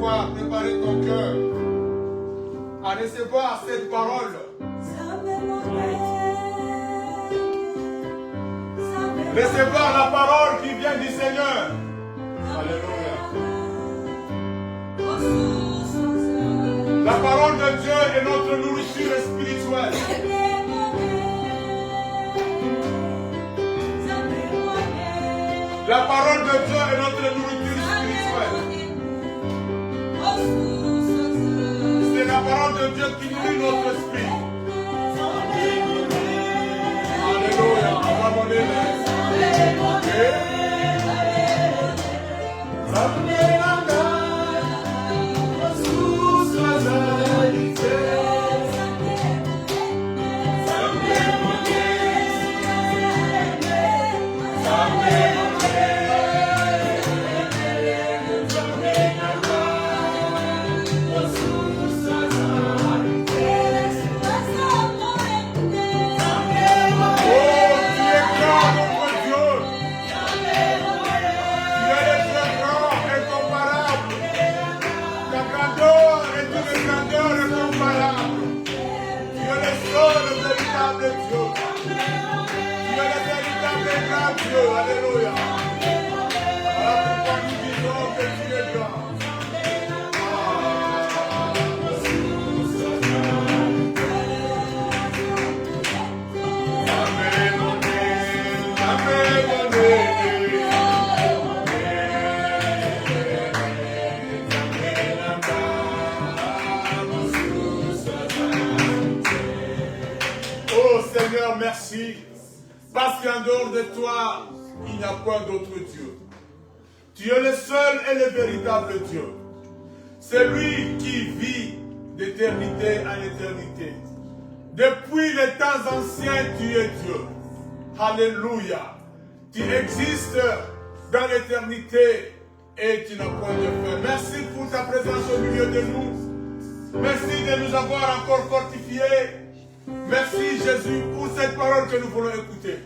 pouvoir préparer ton cœur à recevoir cette parole. Recevoir la parole qui vient du Seigneur. Alléluia. La parole de Dieu est notre nourriture spirituelle. La parole de Dieu est notre nourriture spirituelle. C'est la parole de Dieu qui nourrit notre esprit. Alléluia. On va monter là. Alléluia. Voilà pourquoi nous disons que tu es grand. Oh Seigneur, merci. Parce qu'en dehors de toi, il n'y a point d'autre Dieu. Tu es le seul et le véritable Dieu. C'est lui qui vit d'éternité en éternité. Depuis les temps anciens, tu es Dieu. Alléluia. Tu existes dans l'éternité et tu n'as point de fin. Merci pour ta présence au milieu de nous. Merci de nous avoir encore fortifiés. Merci Jésus pour cette parole que nous voulons écouter.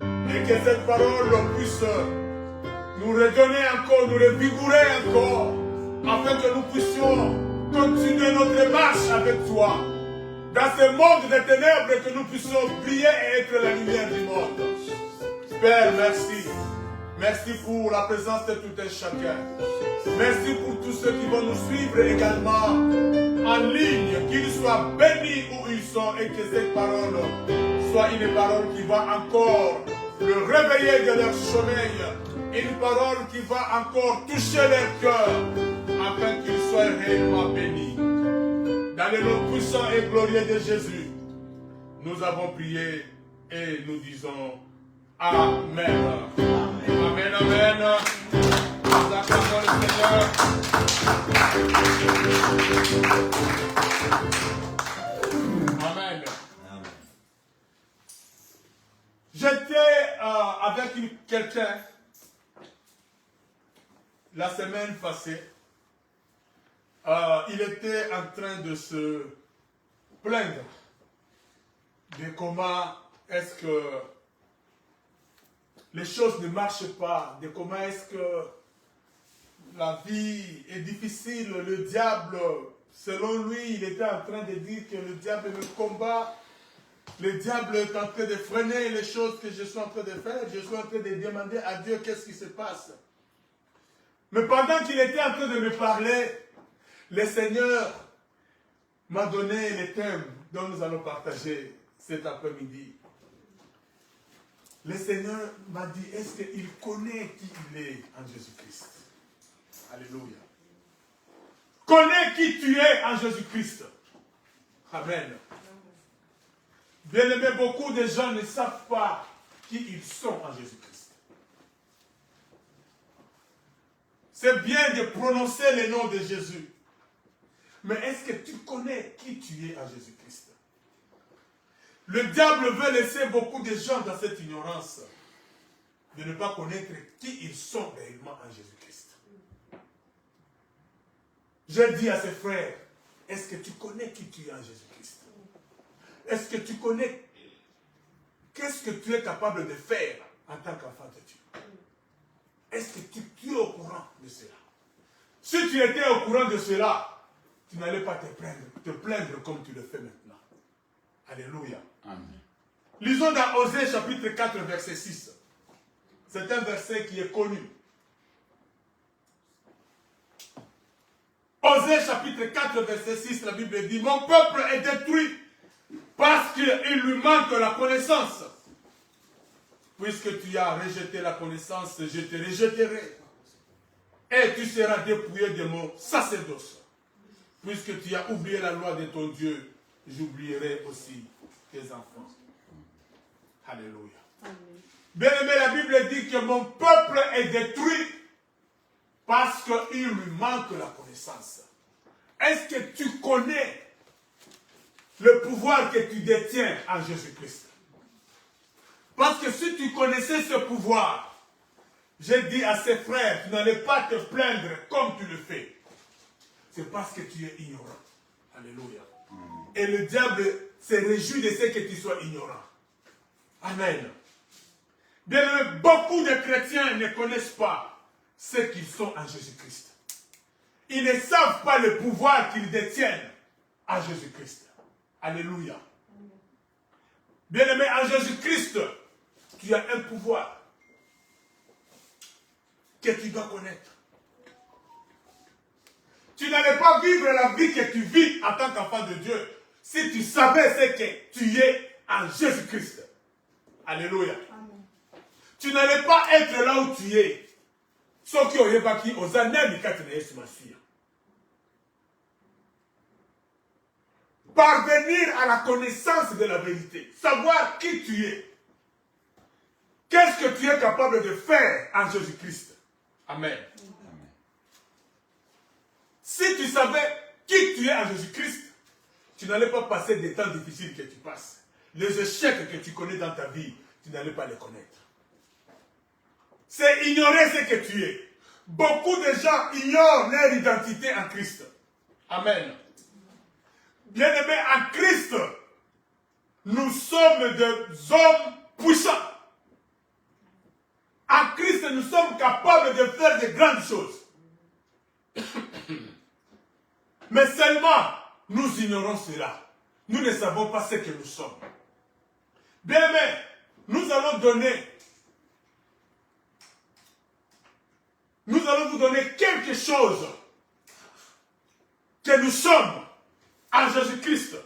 Et que cette parole puisse nous redonner encore, nous revigorer encore, afin que nous puissions continuer notre marche avec toi. Dans ce monde des ténèbres, que nous puissions briller et être la lumière du monde. Père, merci. Merci pour la présence de tout un chacun. Merci pour tous ceux qui vont nous suivre également en ligne, qu'ils soient bénis où ils sont et que cette parole soit une parole qui va encore le réveiller de leur sommeil, une parole qui va encore toucher leur cœur afin qu'ils soient réellement bénis. Dans le nom puissant et glorieux de Jésus, nous avons prié et nous disons Amen. Amen, amen. Nous acclamons le Seigneur. Amen. J'étais avec quelqu'un la semaine passée. Il était en train de se plaindre de comment est-ce que les choses ne marchent pas, de comment est-ce que la vie est difficile. Le diable, selon lui, il était en train de dire que le diable me combat. Le diable est en train de freiner les choses que je suis en train de faire. Je suis en train de demander à Dieu qu'est-ce qui se passe. Mais pendant qu'il était en train de me parler, le Seigneur m'a donné les thèmes dont nous allons partager cet après-midi. Le Seigneur m'a dit, est-ce qu'il connaît qui il est en Jésus-Christ? Alléluia. Connais qui tu es en Jésus-Christ. Amen. Bien-aimé, beaucoup de gens ne savent pas qui ils sont en Jésus-Christ. C'est bien de prononcer le nom de Jésus. Mais est-ce que tu connais qui tu es en Jésus-Christ? Le diable veut laisser beaucoup de gens dans cette ignorance de ne pas connaître qui ils sont réellement en Jésus-Christ. Je dis à ses frères, est-ce que tu connais qui tu es en Jésus-Christ? Est-ce que tu connais qu'est-ce que tu es capable de faire en tant qu'enfant de Dieu? Est-ce que tu es au courant de cela? Si tu étais au courant de cela, tu n'allais pas te plaindre comme tu le fais maintenant. Alléluia. Amen. Lisons dans Osée chapitre 4, verset 6. C'est un verset qui est connu. Osée chapitre 4, verset 6, la Bible dit, mon peuple est détruit parce qu'il lui manque la connaissance. Puisque tu as rejeté la connaissance, je te rejetterai. Et tu seras dépouillé de mon sacerdoce. Puisque tu as oublié la loi de ton Dieu, j'oublierai aussi tes enfants. Alléluia. Bien-aimé, la Bible dit que mon peuple est détruit parce qu'il lui manque la connaissance. Est-ce que tu connais le pouvoir que tu détiens en Jésus-Christ? Parce que si tu connaissais ce pouvoir, j'ai dit à ses frères, tu n'allais pas te plaindre comme tu le fais. C'est parce que tu es ignorant. Alléluia. Et le diable se réjouit de ce que tu sois ignorant. Amen. Bien, beaucoup de chrétiens ne connaissent pas ce qu'ils sont en Jésus-Christ. Ils ne savent pas le pouvoir qu'ils détiennent en Jésus-Christ. Alléluia. Bien-aimé, en Jésus-Christ, tu as un pouvoir que tu dois connaître. Tu n'allais pas vivre la vie que tu vis en tant qu'enfant de Dieu si tu savais ce que tu es en Jésus-Christ. Alléluia. Amen. Tu n'allais pas être là où tu es. Ceux qui auraient bâti aux années du 4 de parvenir à la connaissance de la vérité. Savoir qui tu es. Qu'est-ce que tu es capable de faire en Jésus-Christ. Amen. Amen. Si tu savais qui tu es en Jésus-Christ, tu n'allais pas passer des temps difficiles que tu passes. Les échecs que tu connais dans ta vie, tu n'allais pas les connaître. C'est ignorer ce que tu es. Beaucoup de gens ignorent leur identité en Christ. Amen. Bien-aimés, en Christ, nous sommes des hommes puissants. En Christ, nous sommes capables de faire de grandes choses. Mais seulement, nous ignorons cela. Nous ne savons pas ce que nous sommes. Bien-aimés, nous allons vous donner quelque chose que nous sommes en Jésus-Christ.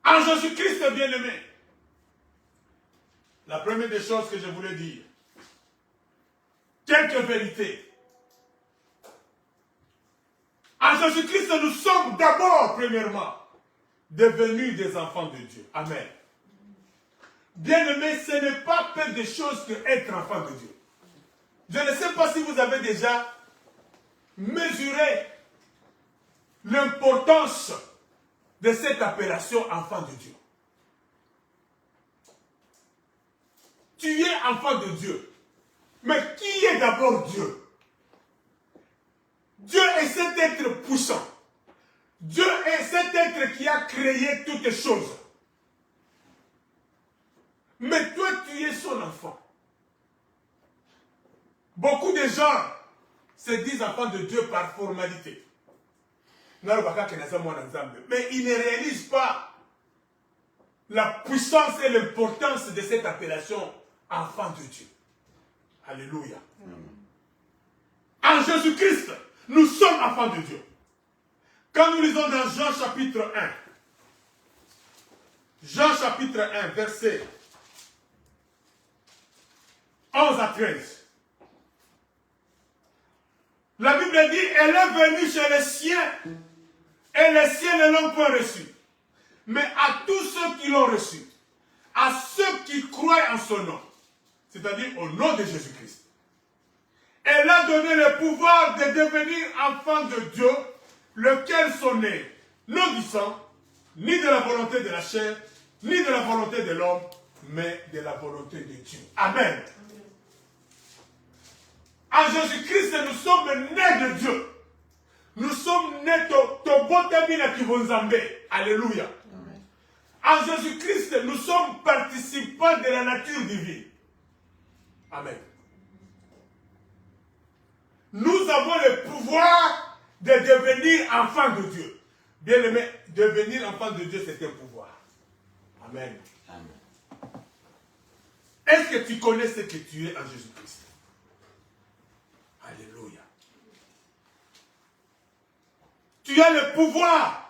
En Jésus-Christ, bien-aimé. La première des choses que je voulais dire, quelques vérités. En Jésus-Christ, nous sommes d'abord, premièrement, devenus des enfants de Dieu. Amen. Bien-aimé, ce n'est pas peu de choses que être enfant de Dieu. Je ne sais pas si vous avez déjà mesuré l'importance de cette appellation enfant de Dieu. Tu es enfant de Dieu. Mais qui est d'abord Dieu? Dieu est cet être puissant. Dieu est cet être qui a créé toutes choses. Mais toi, tu es son enfant. Beaucoup de gens se disent enfants de Dieu par formalité. Mais ils ne réalisent pas la puissance et l'importance de cette appellation enfant de Dieu. Alléluia. En Jésus-Christ, nous sommes enfants de Dieu. Quand nous lisons dans Jean chapitre 1, Jean chapitre 1, verset 11 à 13. La Bible dit, elle est venue chez les siens, et les siens ne l'ont pas reçue. Mais à tous ceux qui l'ont reçu, à ceux qui croient en son nom, c'est-à-dire au nom de Jésus-Christ, elle a donné le pouvoir de devenir enfants de Dieu, lequel sont nés, non du sang, ni de la volonté de la chair, ni de la volonté de l'homme, mais de la volonté de Dieu. Amen. En Jésus-Christ, nous sommes nés de Dieu. Nous sommes nés de Kibonzambe. Alléluia. En Jésus-Christ, nous sommes participants de la nature divine. Amen. avons le pouvoir de devenir enfant de Dieu. Bien aimé, devenir enfant de Dieu, c'est un pouvoir. Amen. Amen. Est-ce que tu connais ce que tu es en Jésus-Christ? Alléluia. Tu as le pouvoir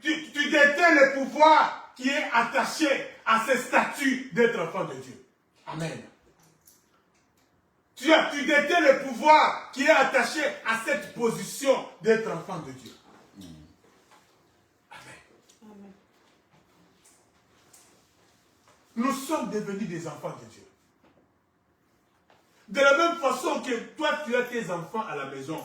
tu détiens le pouvoir qui est attaché à ce statut d'être enfant de Dieu. Amen. Tu détiens le pouvoir qui est attaché à cette position d'être enfant de Dieu. Amen. Amen. Nous sommes devenus des enfants de Dieu. De la même façon que toi, tu as tes enfants à la maison.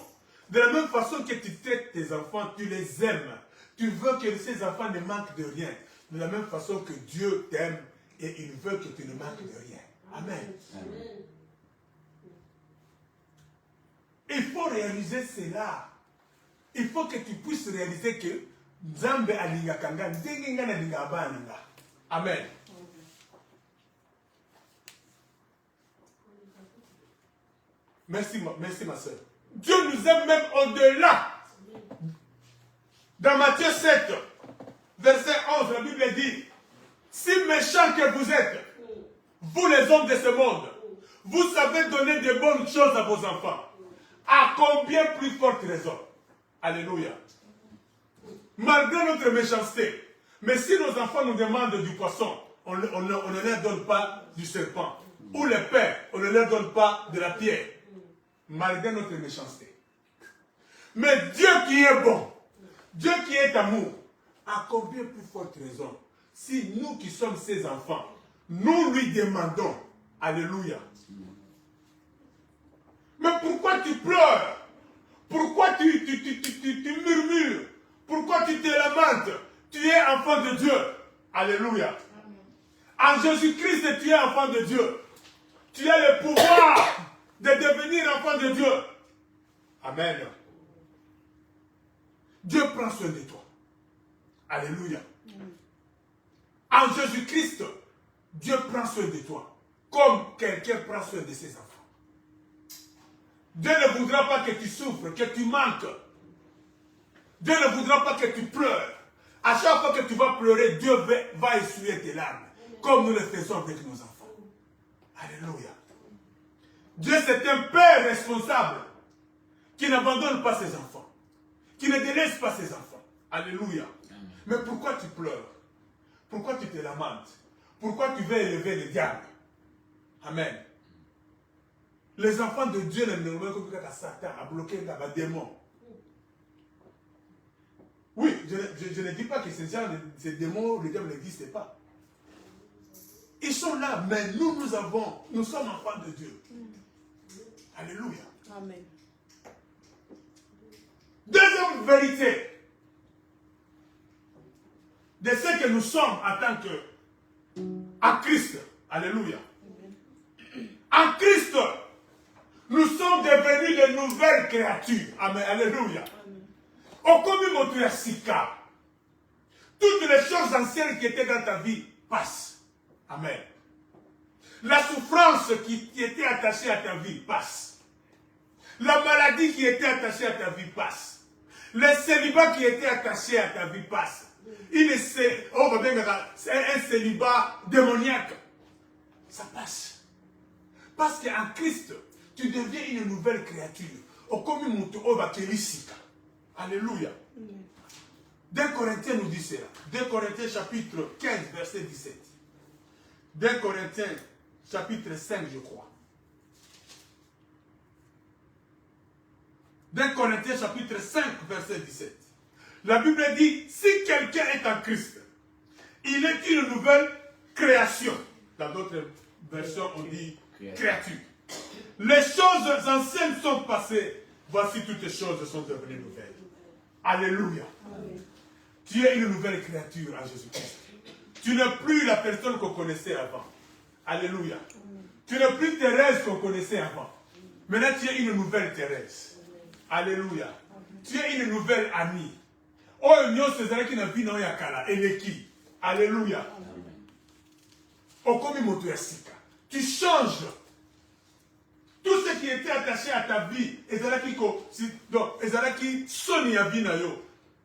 De la même façon que tu traites tes enfants, tu les aimes. Tu veux que ces enfants ne manquent de rien. De la même façon que Dieu t'aime et il veut que tu ne manques de rien. Amen. Amen. Il faut réaliser cela. Il faut que tu puisses réaliser que Nzambe alinga kanga ndenga na linga abananga. Amen. Merci ma soeur. Dieu nous aime même au-delà. Dans Matthieu 7, verset 11, la Bible dit, si méchants que vous êtes, vous les hommes de ce monde, vous savez donner de bonnes choses à vos enfants, à combien plus forte raison? Alléluia. Malgré notre méchanceté, mais si nos enfants nous demandent du poisson, on ne leur donne pas du serpent. Ou le père, on ne leur donne pas de la pierre. Malgré notre méchanceté. Mais Dieu qui est bon, Dieu qui est amour, à combien plus forte raison, si nous qui sommes ses enfants, nous lui demandons, alléluia. Mais pourquoi tu pleures? Pourquoi tu murmures? Pourquoi tu te lamentes? Tu es enfant de Dieu. Alléluia. En Jésus-Christ, tu es enfant de Dieu. Tu as le pouvoir de devenir enfant de Dieu. Amen. Dieu prend soin de toi. Alléluia. En Jésus-Christ, Dieu prend soin de toi. Comme quelqu'un prend soin de ses enfants. Dieu ne voudra pas que tu souffres, que tu manques. Dieu ne voudra pas que tu pleures. À chaque fois que tu vas pleurer, Dieu va essuyer tes larmes. Comme nous le faisons avec nos enfants. Alléluia. Dieu, c'est un père responsable qui n'abandonne pas ses enfants, qui ne délaisse pas ses enfants. Alléluia. Amen. Mais pourquoi tu pleures? Pourquoi tu te lamentes? Pourquoi tu veux élever le diable? Amen. Les enfants de Dieu ne veulent que Satan a bloqué les démons. Oui, je ne dis pas que ces démons, le diable n'existe pas. Ils sont là, mais nous sommes enfants de Dieu. Alléluia. Amen. Deuxième vérité de ce que nous sommes en tant que en Christ. Alléluia. Amen. En Christ, nous sommes devenus de nouvelles créatures. Amen. Alléluia. Toutes les choses anciennes qui étaient dans ta vie passent. Amen. La souffrance qui était attachée à ta vie passe. La maladie qui était attachée à ta vie passe. Le célibat qui était attaché à ta vie passe. C'est un célibat démoniaque. Ça passe. Parce qu'en Christ, tu deviens une nouvelle créature. Alléluia. 2 Corinthiens nous dit cela. 2 Corinthiens chapitre 15, verset 17. 2 Corinthiens chapitre 5, je crois. 2 Corinthiens chapitre 5, verset 17. La Bible dit, si quelqu'un est en Christ, il est une nouvelle création. Dans d'autres versions, on dit créature. Les choses anciennes sont passées. Voici toutes les choses sont devenues nouvelles. Alléluia. Amen. Tu es une nouvelle créature en Jésus-Christ. Tu n'es plus la personne qu'on connaissait avant. Alléluia. Amen. Tu n'es plus Thérèse qu'on connaissait avant. Maintenant, tu es une nouvelle Thérèse. Amen. Alléluia. Amen. Tu es une nouvelle amie. Oh, nous, c'est ça qui n'a vu dans Yakala. Et qui? Alléluia. Tu changes Tout ce qui était attaché à ta vie,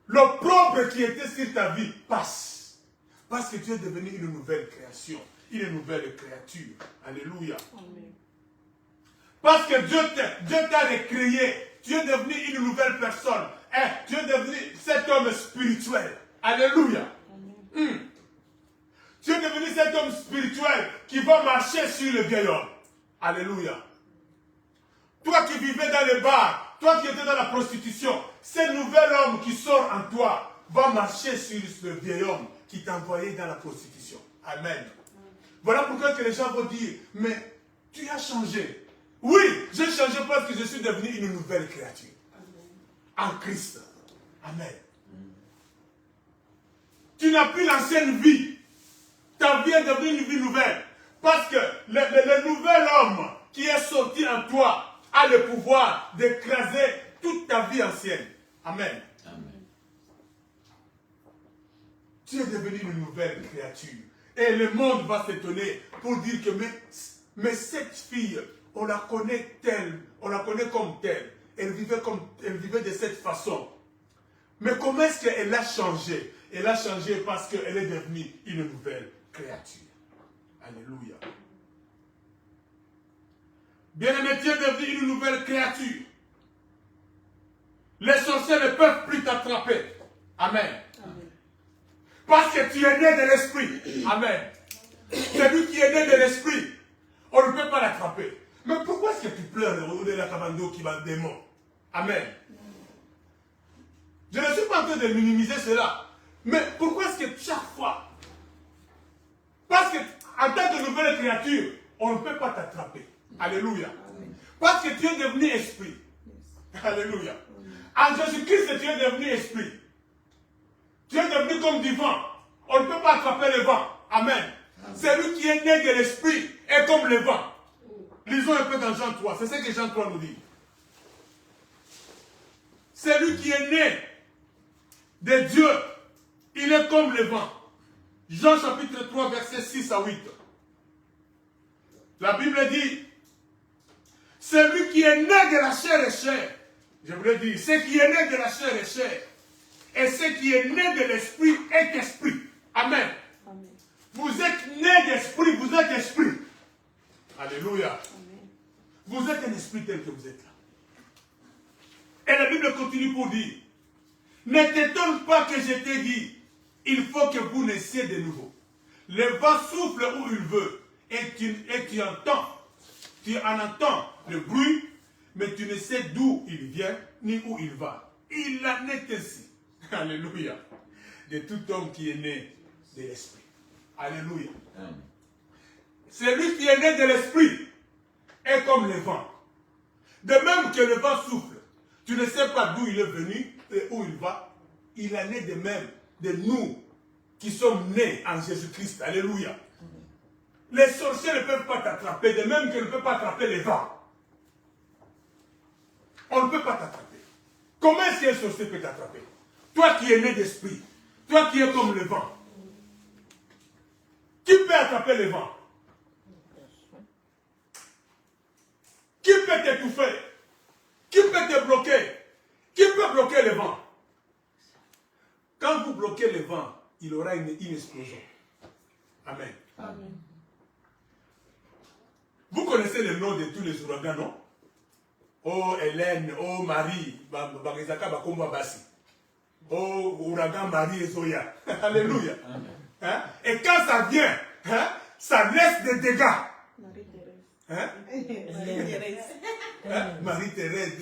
l'opprobre qui était sur ta vie passe. Parce que tu es devenu une nouvelle création, une nouvelle créature. Alléluia. Amen. Parce que Dieu t'a recréé. Tu es devenu une nouvelle personne. Tu es devenu cet homme spirituel. Alléluia. Tu es devenu cet homme spirituel qui va marcher sur le vieil homme. Alléluia. Toi qui vivais dans les bars, toi qui étais dans la prostitution, ce nouvel homme qui sort en toi va marcher sur le vieil homme qui t'a envoyé dans la prostitution. Amen. Voilà pourquoi que les gens vont dire, mais tu as changé. Oui, j'ai changé parce que je suis devenu une nouvelle créature. En Christ. Amen. Tu n'as plus l'ancienne vie. Ta vie est devenue une vie nouvelle. Parce que le nouvel homme qui est sorti en toi a le pouvoir d'écraser toute ta vie ancienne. Amen. Amen. Tu es devenu une nouvelle créature. Et le monde va s'étonner pour dire que mais cette fille, on la connaît telle, on la connaît comme telle. Elle vivait de cette façon. Mais comment est-ce qu'elle a changé? Elle a changé parce qu'elle est devenue une nouvelle créature. Alléluia. Bien-aimé, tu es devenu une nouvelle créature. Les sorciers ne peuvent plus t'attraper. Amen. Amen. Parce que tu es né de l'esprit. Amen. Celui qui est né de l'esprit, on ne peut pas l'attraper. Mais pourquoi est-ce que tu pleures au de la cabando qui va démon? Amen. Je ne suis pas en train de minimiser cela. Mais pourquoi est-ce que chaque fois? Parce qu'en tant que nouvelle créature, on ne peut pas t'attraper. Alléluia. Amen. Parce que tu es devenu esprit. Yes. Alléluia. Amen. En Jésus-Christ, tu es devenu esprit. Tu es devenu comme du vent. On ne peut pas attraper le vent. Amen. Amen. Celui qui est né de l'esprit est comme le vent. Lisons un peu dans Jean 3. C'est ce que Jean 3 nous dit. Celui qui est né de Dieu, il est comme le vent. Jean chapitre 3, versets 6 à 8. La Bible dit, celui qui est né de la chair est chair. Je voulais dire, ce qui est né de la chair est chair. Et ce qui est né de l'esprit est esprit. Amen. Amen. Vous êtes né d'esprit, vous êtes esprit. Alléluia. Amen. Vous êtes un esprit tel que vous êtes là. Et la Bible continue pour dire, ne t'étonne pas que je t'ai dit, il faut que vous naissiez de nouveau. Le vent souffle où il veut et tu en entends le bruit, mais tu ne sais d'où il vient ni où il va. Il en est ainsi. Alléluia. De tout homme qui est né de l'esprit. Alléluia. Celui qui est né de l'esprit est comme le vent. De même que le vent souffle, tu ne sais pas d'où il est venu et où il va. Il en est de même de nous qui sommes nés en Jésus-Christ. Alléluia. Les sorciers ne peuvent pas t'attraper, de même qu'ils ne peuvent pas attraper les vents. On ne peut pas t'attraper. Comment est-ce qu'un sorcier peut t'attraper? Toi qui es né d'esprit, toi qui es comme le vent. Qui peut attraper le vent? Qui peut t'étouffer? Qui peut te bloquer? Qui peut bloquer le vent? Quand vous bloquez le vent, il y aura une explosion. Amen. Amen. Vous connaissez le nom de tous les ouragans, non? Oh Hélène, oh Marie, oh ouragan Marie et Zoya. Alléluia. Hein? Et quand ça vient, hein, ça laisse des dégâts. Hein? Marie-Thérèse.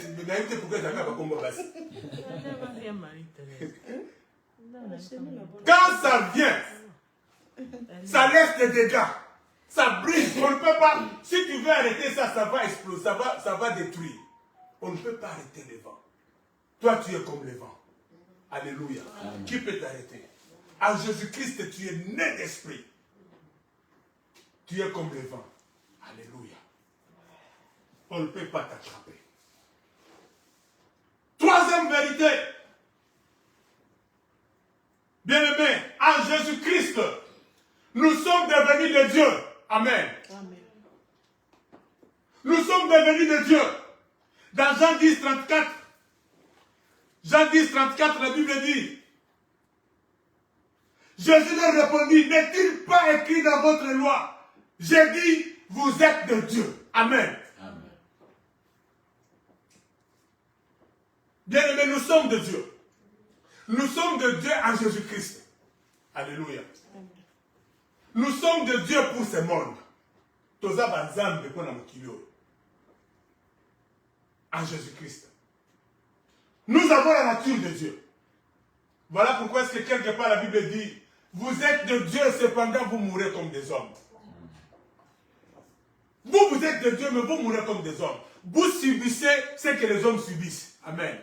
Quand ça vient, ça laisse des dégâts. Ça brise. On ne peut pas. Si tu veux arrêter ça, ça va exploser. Ça va détruire. On ne peut pas arrêter le vent. Toi, tu es comme le vent. Alléluia. Amen. Qui peut t'arrêter? En Jésus-Christ, tu es né d'esprit. Tu es comme le vent. Alléluia. On ne peut pas t'attraper. Troisième vérité. Bien-aimés, en Jésus-Christ, nous sommes devenus de Dieu. Amen. Amen. Nous sommes devenus de Dieu. Dans Jean 10, 34, la Bible dit, Jésus leur répondit, n'est-il pas écrit dans votre loi? J'ai dit, vous êtes de Dieu. Amen. Amen. Bien-aimés, nous sommes de Dieu. Nous sommes de Dieu en Jésus-Christ. Alléluia. Nous sommes de Dieu pour ce monde. Toza banzambe pona mokilio. En Jésus-Christ. Nous avons la nature de Dieu. Voilà pourquoi est-ce que quelque part la Bible dit, vous êtes de Dieu, cependant vous mourrez comme des hommes. Vous êtes de Dieu, mais vous mourrez comme des hommes. Vous subissez ce que les hommes subissent. Amen.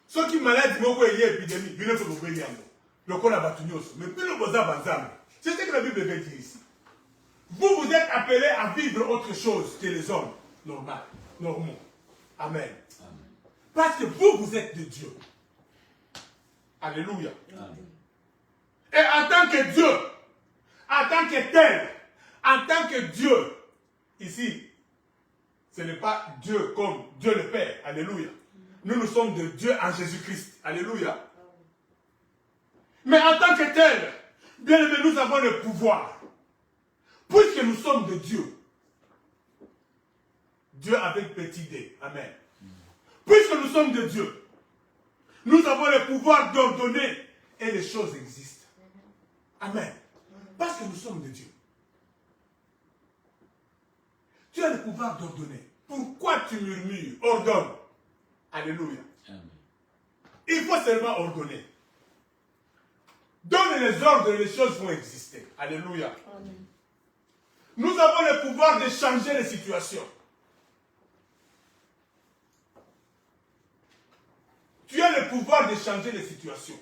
Ceux qui sont malades, ils vont y épidémie. Ils vont vous payer. Le corps a battu. Mais puis le bosa banzam. C'est ce que la Bible veut dire ici. Vous êtes appelés à vivre autre chose que les hommes normaux. Amen. Parce que vous êtes de Dieu. Alléluia. Amen. Et en tant que Dieu, en tant que tel, en tant que Dieu, ici, ce n'est pas Dieu comme Dieu le Père. Alléluia. Nous sommes de Dieu en Jésus-Christ. Alléluia. Mais en tant que tel, bien aimé, nous avons le pouvoir. Puisque nous sommes de Dieu. Dieu avec petit d. Amen. Puisque nous sommes de Dieu, nous avons le pouvoir d'ordonner et les choses existent. Amen. Parce que nous sommes de Dieu. Tu as le pouvoir d'ordonner. Pourquoi tu murmures? Ordonne. Alléluia. Amen. Il faut seulement ordonner. Donne les ordres et les choses vont exister. Alléluia. Amen. Nous avons le pouvoir de changer les situations. Tu as le pouvoir de changer les situations.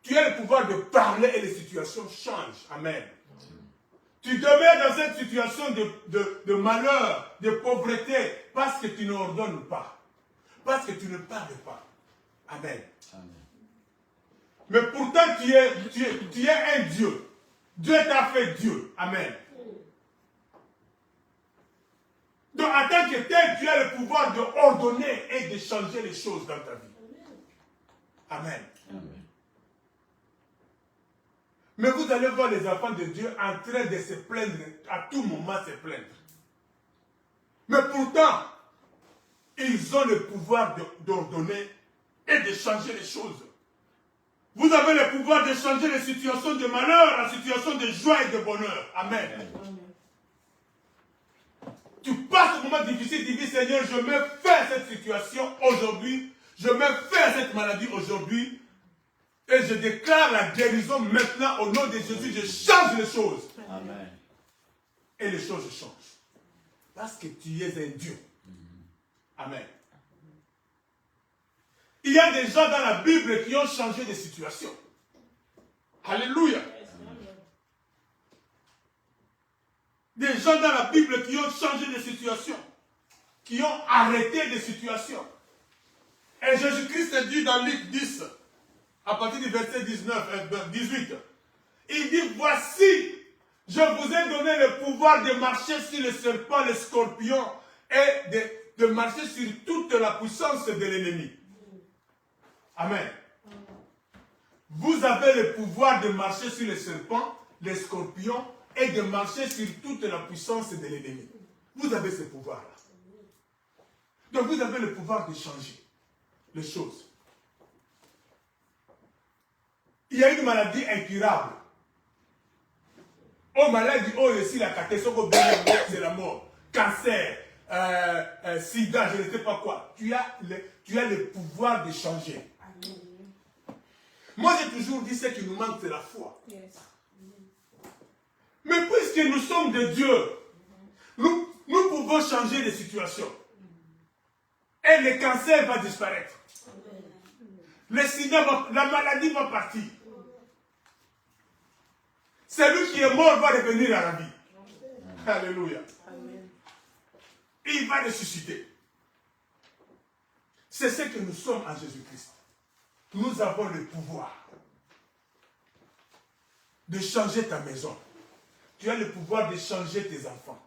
Tu as le pouvoir de parler et les situations changent. Amen. Tu demeures dans cette situation de malheur, de pauvreté, parce que tu n'ordonnes pas. Parce que tu ne parles pas. Amen. Amen. Mais pourtant, tu es un Dieu. Dieu t'a fait Dieu. Amen. Donc, en tant que tel, tu as le pouvoir d'ordonner et de changer les choses dans ta vie. Amen. Amen. Mais vous allez voir les enfants de Dieu en train de se plaindre, à tout moment se plaindre. Mais pourtant, ils ont le pouvoir d'ordonner et de changer les choses. Vous avez le pouvoir de changer les situations de malheur en situations de joie et de bonheur. Amen. Amen. Tu passes au moment difficile, tu dis Seigneur, je me fais cette situation aujourd'hui, je me fais cette maladie aujourd'hui, et je déclare la guérison maintenant au nom de Jésus, je change les choses. Amen. Et les choses changent. Parce que tu es un Dieu. Amen. Il y a des gens dans la Bible qui ont changé de situation. Alléluia. Des gens dans la Bible qui ont changé de situation. Qui ont arrêté des situations. Et Jésus-Christ dit dans Luc 10, à partir du verset 18, il dit, voici, je vous ai donné le pouvoir de marcher sur les serpents, les scorpions, et de marcher sur toute la puissance de l'ennemi. Amen. Vous avez le pouvoir de marcher sur les serpents, les scorpions, et de marcher sur toute la puissance de l'ennemi. Vous avez ce pouvoir-là. Donc vous avez le pouvoir de changer les choses. Il y a une maladie incurable. Oh, maladie, oh, ici, la catastrophe, c'est la mort. Cancer, sida, je ne sais pas quoi. Tu as le pouvoir de changer. Moi, j'ai toujours dit ce qui nous manque, c'est la foi. Yes. Mais puisque nous sommes de Dieu, nous pouvons changer les situations. Et le cancer va disparaître. Le sida la maladie va partir. Celui qui est mort va revenir à la vie. Alléluia. Et il va ressusciter. C'est ce que nous sommes en Jésus-Christ. Nous avons le pouvoir de changer ta maison. tu as le pouvoir de changer tes enfants.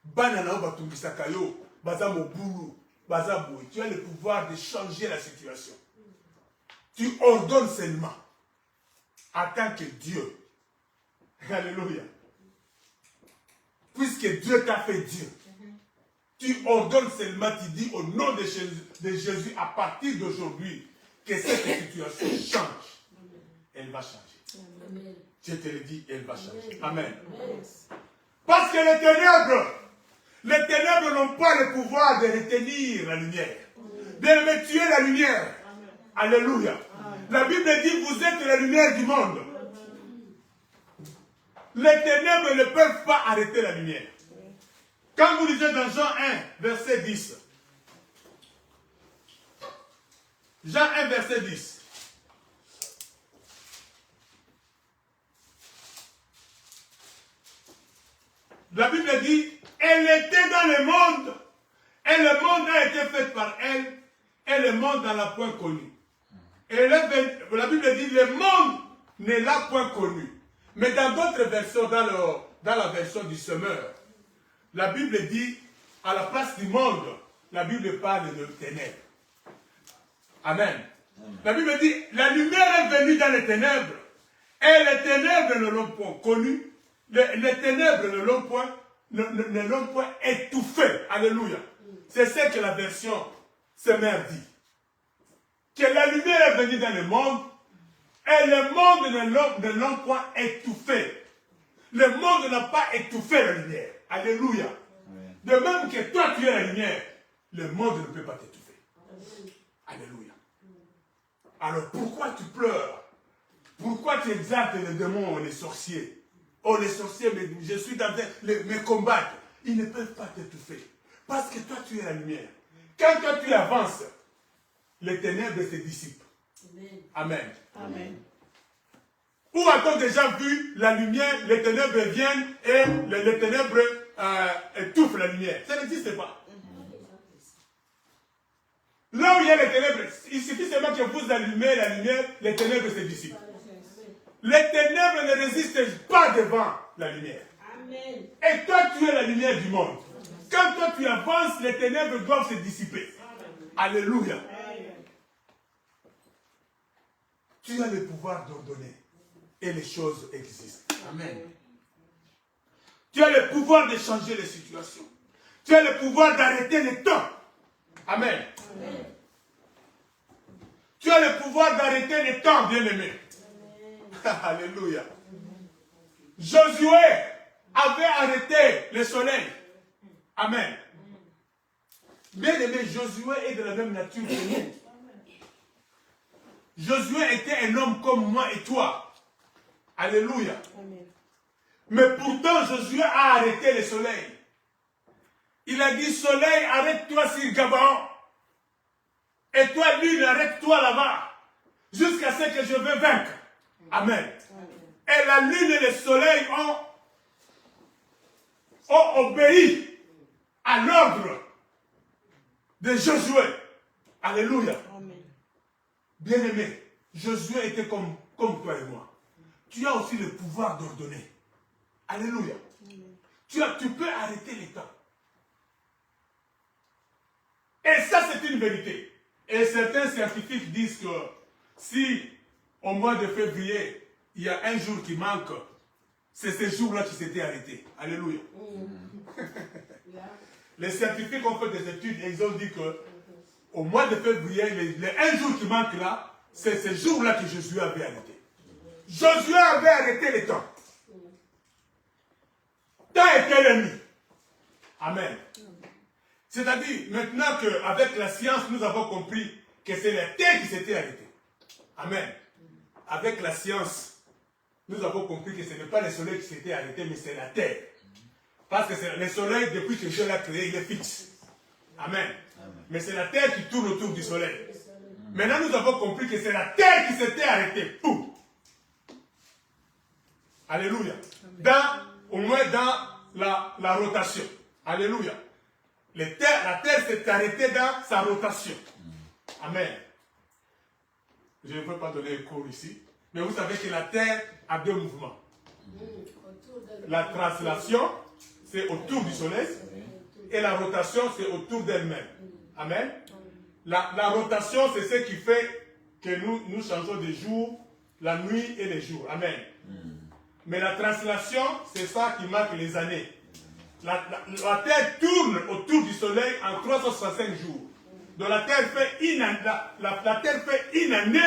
Banana Batumbisakayo, Bazamo Boulou, Bazabou, tu as le pouvoir de changer la situation. Tu ordonnes seulement en tant que Dieu. Alléluia. Puisque Dieu t'a fait Dieu, tu ordonnes seulement, tu dis au nom de Jésus, à partir d'aujourd'hui, que cette situation change. Elle va changer. Amen. Je te le dis, elle va changer. Amen. Amen. Parce que les ténèbres n'ont pas le pouvoir de retenir la lumière. De tuer la lumière. Amen. Alléluia. Amen. La Bible dit, vous êtes la lumière du monde. Les ténèbres ne peuvent pas arrêter la lumière. Quand vous lisez dans Jean 1, verset 10. Jean 1, verset 10. La Bible dit, elle était dans le monde, et le monde a été fait par elle, et le monde n'a point connu. Et la Bible dit, le monde ne l'a point connu. Mais dans d'autres versions, dans la version du semeur, la Bible dit, à la place du monde, la Bible parle de ténèbres. Amen. La Bible dit, la lumière est venue dans les ténèbres, et les ténèbres ne l'ont point connue, les ténèbres ne l'ont point étouffé. Alléluia. C'est ce que la version semeur dit. Que la lumière est venue dans le monde, et le monde ne l'ont point étouffé. Le monde n'a pas étouffé la lumière. Alléluia. Amen. De même que toi tu es la lumière, le monde ne peut pas t'étouffer. Alléluia. Alors pourquoi tu pleures? Pourquoi tu exaltes les démons, les sorciers? Oh les sorciers, mais je suis dans mes combats. Ils ne peuvent pas t'étouffer. Parce que toi tu es la lumière. Quand toi tu avances, les ténèbres se dissipent. Amen. Amen. Où a-t-on déjà vu la lumière, les ténèbres viennent et les ténèbres étouffent la lumière? Ça n'existe pas. Là où il y a les ténèbres, il suffit seulement que vous allumez la lumière, les ténèbres se dissipent. Les ténèbres ne résistent pas devant la lumière. Amen. Et toi, tu es la lumière du monde. Quand toi, tu avances, les ténèbres doivent se dissiper. Alléluia. Tu as le pouvoir d'ordonner. Et les choses existent. Amen. Tu as le pouvoir de changer les situations. Tu as le pouvoir d'arrêter le temps. Amen. Amen. Tu as le pouvoir d'arrêter le temps, bien-aimé. Alléluia. Josué avait arrêté le soleil. Amen. Bien-aimé, Josué est de la même nature que nous. Josué était un homme comme moi et toi. Alléluia. Amen. Mais pourtant, Josué a arrêté le soleil. Il a dit, soleil, arrête-toi sur Gabaon. Et toi, lune, arrête-toi là-bas. Jusqu'à ce que je veux vaincre. Amen. Amen. Et la lune et le soleil ont obéi à l'ordre de Josué. Alléluia. Bien-aimé, Josué était comme toi et moi. Tu as aussi le pouvoir d'ordonner. Alléluia. Tu peux arrêter les temps. Et ça, c'est une vérité. Et certains scientifiques disent que si au mois de février, il y a un jour qui manque, c'est ce jour-là qui s'était arrêté. Alléluia. Les scientifiques ont fait des études et ils ont dit que au mois de février, un jour qui manque là, c'est ce jour-là que Josué avait arrêté. Josué avait arrêté le temps. Temps était l'ennemi. Amen. C'est-à-dire, maintenant qu'avec la science, nous avons compris que c'est la terre qui s'était arrêtée. Amen. Avec la science, nous avons compris que ce n'est pas le soleil qui s'était arrêté, mais c'est la terre. Parce que le soleil, depuis que Dieu l'a créé, il est fixe. Amen. Mais c'est la terre qui tourne autour du soleil. Maintenant, nous avons compris que c'est la terre qui s'était arrêtée. Poum. Alléluia. Au moins dans la rotation. Alléluia. La terre s'est arrêtée dans sa rotation. Amen. Je ne peux pas donner le cours ici. Mais vous savez que la terre a deux mouvements. La translation, c'est autour du soleil. Et la rotation, c'est autour d'elle-même. Amen. La rotation, c'est ce qui fait que nous changeons de jour, la nuit et les jours. Amen. Mais la translation, c'est ça qui marque les années. La Terre tourne autour du soleil en 365 jours. Donc la Terre fait la Terre fait une année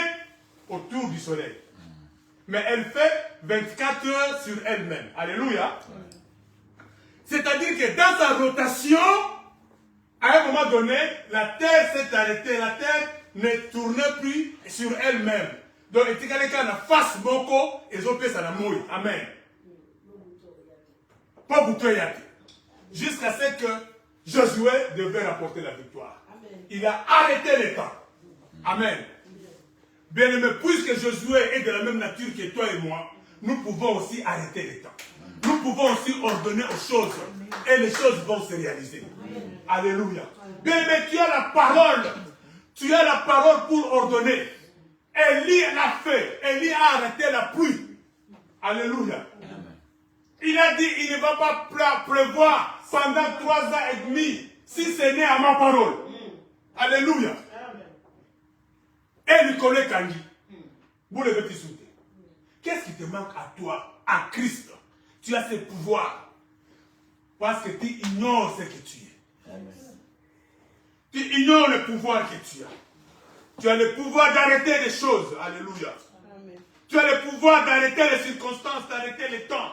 autour du soleil. Mais elle fait 24 heures sur elle-même. Alléluia. C'est-à-dire que dans sa rotation, à un moment donné, la Terre s'est arrêtée. La Terre ne tournait plus sur elle-même. Donc, il y a face boko et zopé ça la mouille. Amen. Pas bouton yaki. Jusqu'à ce que Josué devait rapporter la victoire. Il a arrêté le temps. Amen. Bien-aimé, puisque Josué est de la même nature que toi et moi, nous pouvons aussi arrêter le temps. Nous pouvons aussi ordonner aux choses et les choses vont se réaliser. Alléluia. Bien-aimé, tu as la parole. Tu as la parole pour ordonner. Élie l'a fait. Élie a arrêté la pluie. Alléluia. Il a dit, il ne va pas pleuvoir pendant 3 ans et demi si ce n'est à ma parole. Alléluia. Et Nicolas Kandi, vous le petit souter. Qu'est-ce qui te manque à toi, à Christ? Tu as ce pouvoir. Parce que tu ignores ce que tu es. Tu ignores le pouvoir que tu as. Tu as le pouvoir d'arrêter les choses. Alléluia. Amen. Tu as le pouvoir d'arrêter les circonstances, d'arrêter les temps.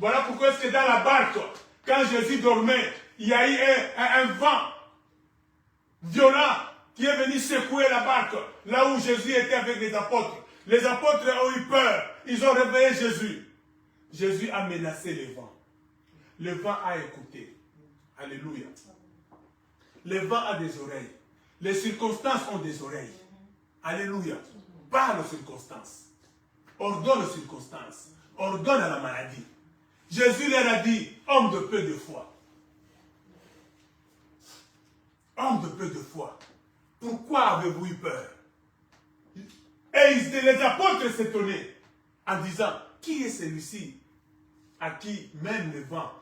Voilà pourquoi est-ce que dans la barque, quand Jésus dormait, il y a eu un vent violent qui est venu secouer la barque, là où Jésus était avec les apôtres. Les apôtres ont eu peur. Ils ont réveillé Jésus. Jésus a menacé le vent. Le vent a écouté. Alléluia. Le vent a des oreilles. Les circonstances ont des oreilles. Alléluia. Parle aux circonstances. Ordonne aux circonstances. Ordonne à la maladie. Jésus leur a dit, homme de peu de foi. Homme de peu de foi. Pourquoi avez-vous eu peur? Et les apôtres s'étonnaient en disant, qui est celui-ci à qui même le vent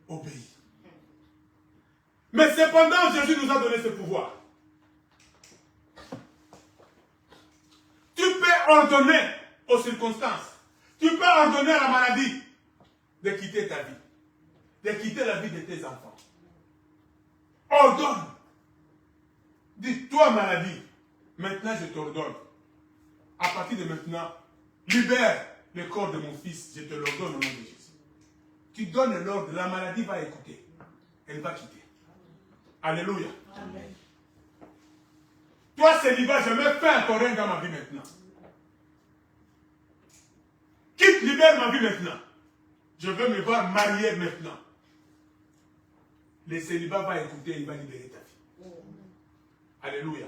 obéit? Mais cependant, Jésus nous a donné ce pouvoir. Tu peux ordonner aux circonstances. Tu peux ordonner à la maladie de quitter ta vie. De quitter la vie de tes enfants. Ordonne. Dis, toi maladie, maintenant je t'ordonne. À partir de maintenant, libère le corps de mon fils. Je te l'ordonne au nom de Jésus. Tu donnes l'ordre, la maladie va écouter. Elle va quitter. Alléluia. Amen. Toi, célibat, je me fais un torrent dans ma vie maintenant. Quitte, libère ma vie maintenant. Je veux me voir marié maintenant. Le célibat va écouter, il va libérer ta vie. Alléluia.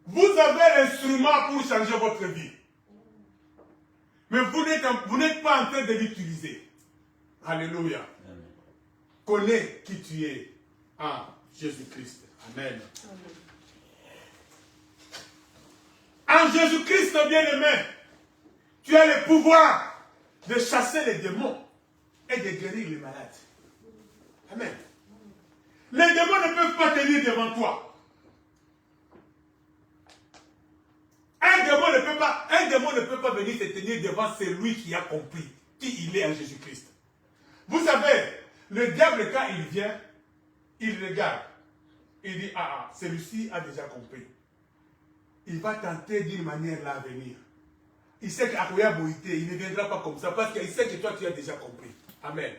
Vous avez l'instrument pour changer votre vie. Mais vous n'êtes pas en train de l'utiliser. Alléluia. Connais qui tu es en Jésus-Christ. Amen. En Jésus-Christ, bien-aimé, tu as le pouvoir de chasser les démons et de guérir les malades. Amen. Les démons ne peuvent pas tenir devant toi. Un démon ne peut pas venir te tenir devant celui qui a compris qui il est en Jésus-Christ. Vous savez, le diable, quand il vient, il regarde. Il dit, celui-ci a déjà compris. Il va tenter d'une manière là à venir. Il sait qu'Akoya Boïté, il ne viendra pas comme ça parce qu'il sait que toi, tu as déjà compris. Amen.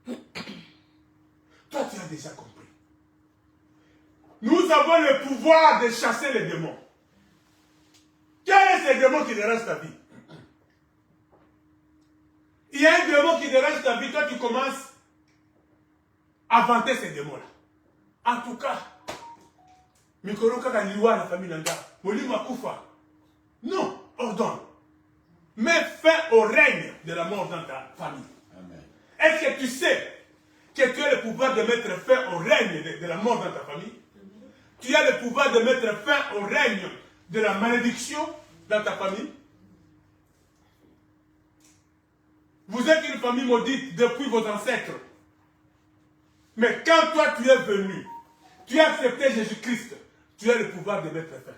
Amen. Toi, tu as déjà compris. Nous avons le pouvoir de chasser les démons. Quel est ce démon qui dérange ta vie? Il y a un démon qui dérange ta vie, toi tu commences à vanter ces démons-là. En tout cas, Mikoroka Kaniwa, la famille Nanga, Molima Koufa. Non, ordonne. Mets fin au règne de la mort dans ta famille. Est-ce que tu sais que tu as le pouvoir de mettre fin au règne de la mort dans ta famille? Tu as le pouvoir de mettre fin au règne de la malédiction dans ta famille? Vous êtes une famille maudite depuis vos ancêtres. Mais quand toi tu es venu, tu as accepté Jésus-Christ, tu as le pouvoir de mettre fin.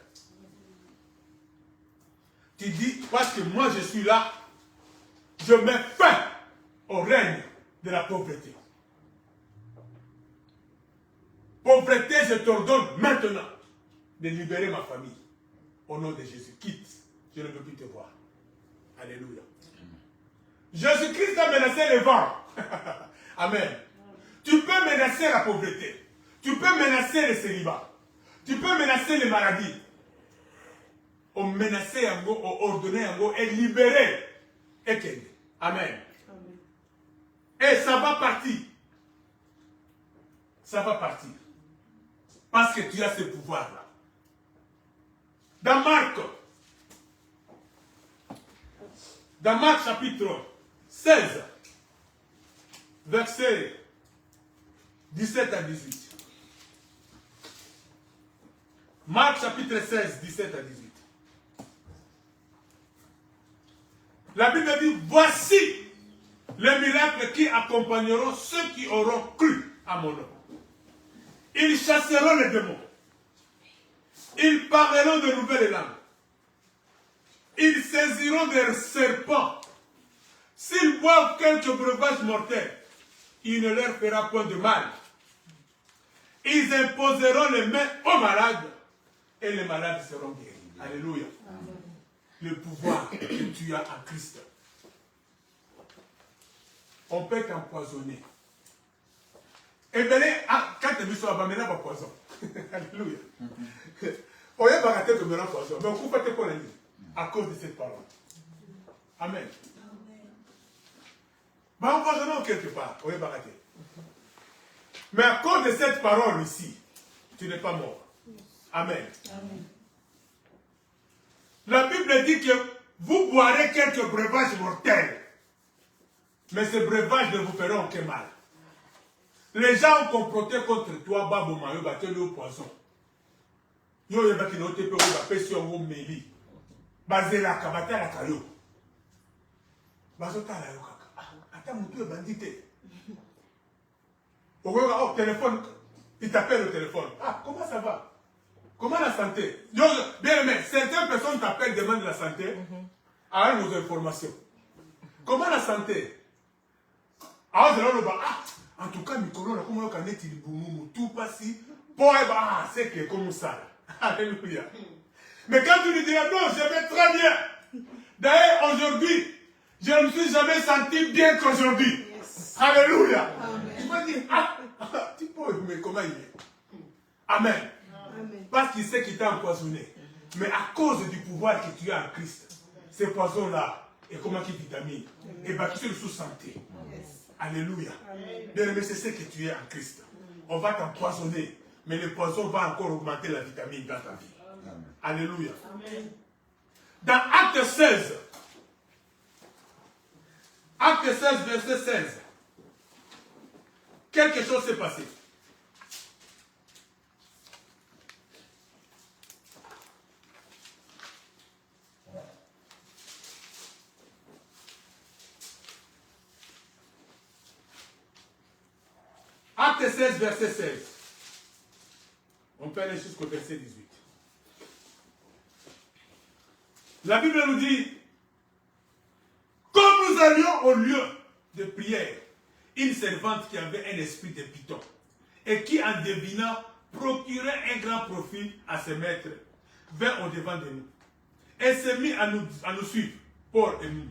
Tu dis, parce que moi je suis là, je mets fin au règne de la pauvreté. Pauvreté, je t'ordonne maintenant de libérer ma famille. Au nom de Jésus, quitte, je ne veux plus te voir. Alléluia. Jésus-Christ a menacé le vent. Amen. Tu peux menacer la pauvreté. Tu peux menacer le célibat. Tu peux menacer les maladies. On menacer on ordonner et libérer. Et Amen. Et ça va partir. Ça va partir. Parce que tu as ce pouvoir-là. Dans Marc chapitre 16, verset 17 à 18. Marc chapitre 16, 17 à 18. La Bible dit, voici les miracles qui accompagneront ceux qui auront cru à mon nom. Ils chasseront les démons. Ils parleront de nouvelles langues. Ils saisiront des serpents. S'ils boivent quelques breuvages mortels, il ne leur fera point de mal. Ils imposeront les mains aux malades et les malades seront guéris. Alléluia. Amen. Le pouvoir que tu as en Christ. On peut t'empoisonner. Et bien, quand tu es venu sur la bamena, pas poison. Alléluia. On y a baraté que maintenant poison. Mais on coupe pas tes collègues à cause de cette parole. Amen. Mais empoisonnons quelque part. On y a baraté. Mais à cause de cette parole ici, tu n'es pas mort. Amen. Amen. La Bible dit que vous boirez quelques breuvages mortels. Mais ces breuvages ne vous feront aucun mal. Les gens ont comploté contre toi, Babo Mayo, battu au poison. Yo yeba ki no tepe o ba pesi o meli. Bazela kabata la kayo. Bazota la yo kaka. Ata mutu e bandité. Au téléphone, il t'appelle au téléphone. Ah, comment ça va? Comment la santé? Yo, bien aimé, certaines personnes t'appellent, demandent la santé. Avec nos informations. Comment la santé? Ah, en tout cas, Mikolo, là, comment on a dit tout passé, c'est que comme ça. Alléluia. Mais quand tu lui diras, non, je vais très bien. D'ailleurs, aujourd'hui, je ne me suis jamais senti bien qu'aujourd'hui. Yes. Alléluia. Tu vas dire, tu peux, mais comment il est? Amen. Amen. Parce qu'il sait qu'il t'a empoisonné. Mais à cause du pouvoir que tu as en Christ, ces poisons-là, et comment qui vitamine, et bah, tu es sous santé. Yes. Alléluia. Bien, mais c'est ce que tu es en Christ. On va t'empoisonner, mais le poison va encore augmenter la vitamine dans ta vie. Amen. Alléluia. Amen. Dans Acte 16, verset 16, quelque chose s'est passé. Acte 16, verset 16. On peut aller jusqu'au verset 18. La Bible nous dit, comme nous allions au lieu de prière, une servante qui avait un esprit de python et qui, en devinant, procurait un grand profit à ses maîtres, vint au devant de nous. Elle s'est mise à nous suivre, Paul et nous.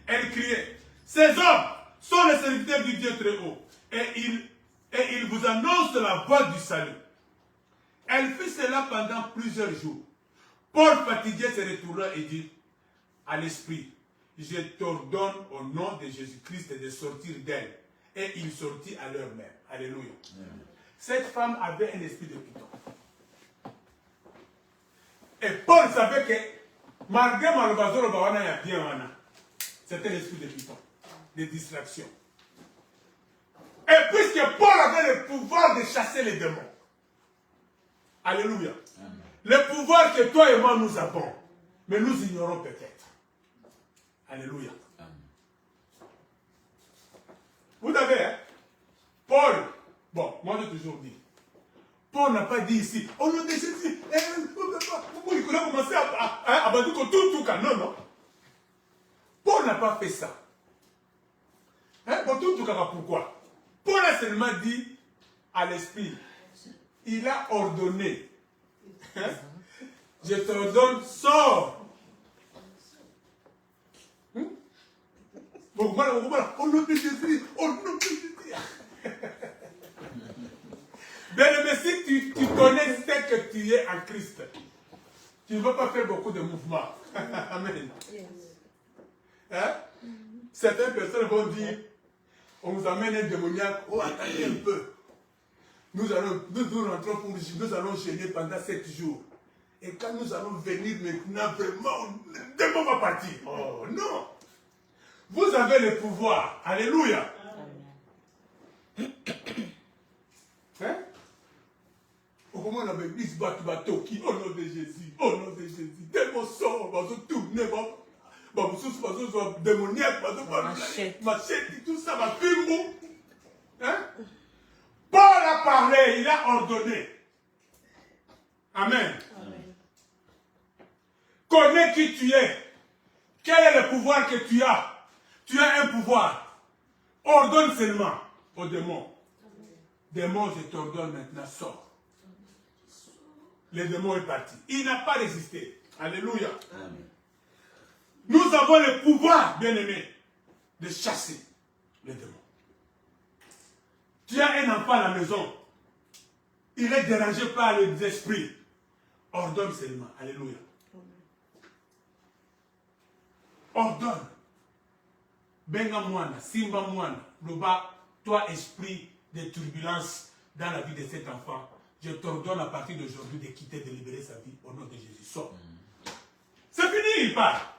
Elle criait, ces hommes sont les serviteurs du Dieu très haut et ils vous annoncent la voie du salut. Elle fit cela pendant plusieurs jours. Paul, fatigué, se retourna et dit à l'esprit, je t'ordonne au nom de Jésus-Christ de sortir d'elle. Et il sortit à l'heure même. Alléluia. Amen. Cette femme avait un esprit de python. Et Paul savait que malgré Malbazoro Bawana y a bien, c'était l'esprit de python, de distraction. Et puisque Paul avait le pouvoir de chasser les démons, alléluia, amen, le pouvoir que toi et moi nous avons, mais nous ignorons peut-être. Alléluia. Amen. aujourd'hui. Paul n'a pas dit ici, au nom de Jésus, il a commencé à battre tout. Non, non. Paul n'a pas fait ça. Pourquoi? Paul a seulement dit à l'esprit, il a ordonné. Je t'ordonne, sors. Au nom de Jésus, au nom de Jésus. Bien-aimé, si tu connais ce que tu es en Christ, tu ne vas pas faire beaucoup de mouvements. Amen. Hein? Certaines personnes vont dire, on nous amène un démoniaque, oh attendez un peu. Nous rentrons pour nous allons gêner pendant 7 jours. Et quand nous allons venir maintenant, vraiment, le démon va partir. Oh non! Vous avez le pouvoir. Alléluia. Hein? Au moment où on avait mis ce bateau qui, au nom de Jésus, démon sort, bateau tourne, démoniaque, machette, tout ça va filmer. Hein? Paul a parlé, il a ordonné. Amen. Amen. Connais qui tu es. Quel est le pouvoir que tu as? Tu as un pouvoir. Ordonne seulement aux démons. Démons, je t'ordonne maintenant, sors. Le démon est parti. Il n'a pas résisté. Alléluia. Amen. Nous avons le pouvoir, bien-aimé, de chasser les démons. Tu as un enfant à la maison. Il est dérangé par les esprits. Ordonne seulement. Alléluia. Ordonne. Benga moana, simba moana, loba, toi esprit de turbulence dans la vie de cet enfant, je t'ordonne à partir d'aujourd'hui de quitter, de libérer sa vie au nom de Jésus. Sors. C'est fini, il part.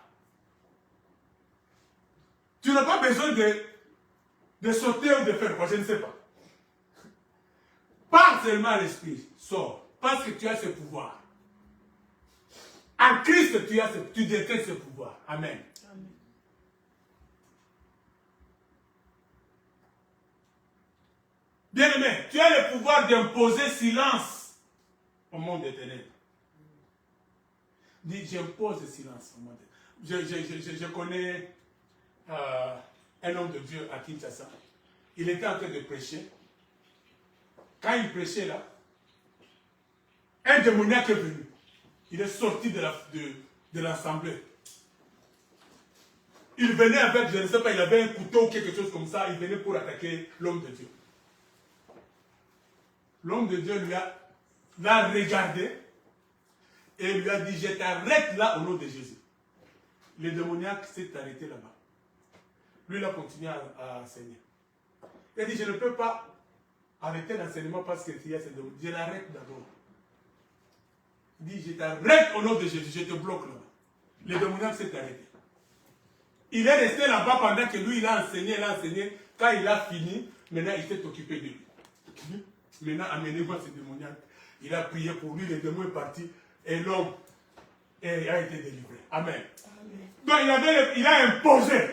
Tu n'as pas besoin de sauter ou de faire quoi, je ne sais pas. Parle seulement à l'esprit, sors, parce que tu as ce pouvoir. En Christ, tu détiens ce pouvoir. Amen. Amen. Bien-aimé, tu as le pouvoir d'imposer silence au monde des ténèbres. Dis, j'impose silence au monde des ténèbres. Je connais un homme de Dieu à Kinshasa. Il était en train de prêcher. Quand il prêchait là, un démoniaque est venu. Il est sorti de l'assemblée. Il venait avec, je ne sais pas, il avait un couteau ou quelque chose comme ça. Il venait pour attaquer l'homme de Dieu. L'homme de Dieu l'a regardé et lui a dit, je t'arrête là au nom de Jésus. Le démoniaque s'est arrêté là-bas. Lui, il a continué à enseigner. Il a dit, je ne peux pas arrêter l'enseignement parce que il y a ce démoniaque. Je l'arrête d'abord. Il dit, je t'arrête au nom de Jésus, je te bloque là-bas. Le démoniaque s'est arrêté. Il est resté là-bas pendant que lui, il a enseigné. Quand il a fini, maintenant, il s'est occupé de lui. Maintenant, amenez-moi ce démoniaque. Il a prié pour lui, le démon est parti et l'homme a été délivré. Amen. Amen. Donc, il a imposé.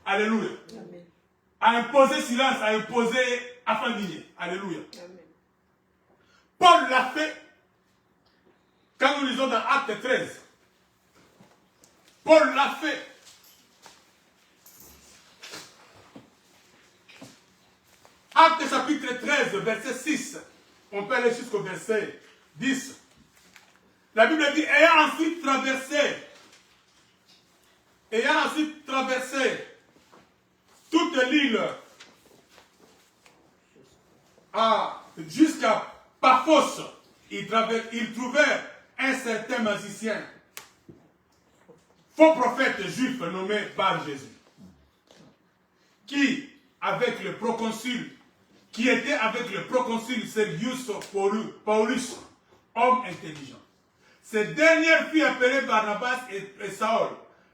Alléluia. Amen. A imposé silence, a imposé affandigné. Alléluia. Amen. Paul l'a fait quand nous lisons dans Acte 13. Paul l'a fait. Acte chapitre 13, verset 6. On peut aller jusqu'au verset 10. La Bible dit, ayant ensuite traversé toute l'île jusqu'à Paphos, ils trouvèrent un certain magicien, faux prophète juif nommé Bar-Jésus, qui était avec le proconsul Sergius Paulus, homme intelligent. Cette dernière fut appelée Barnabas et Saul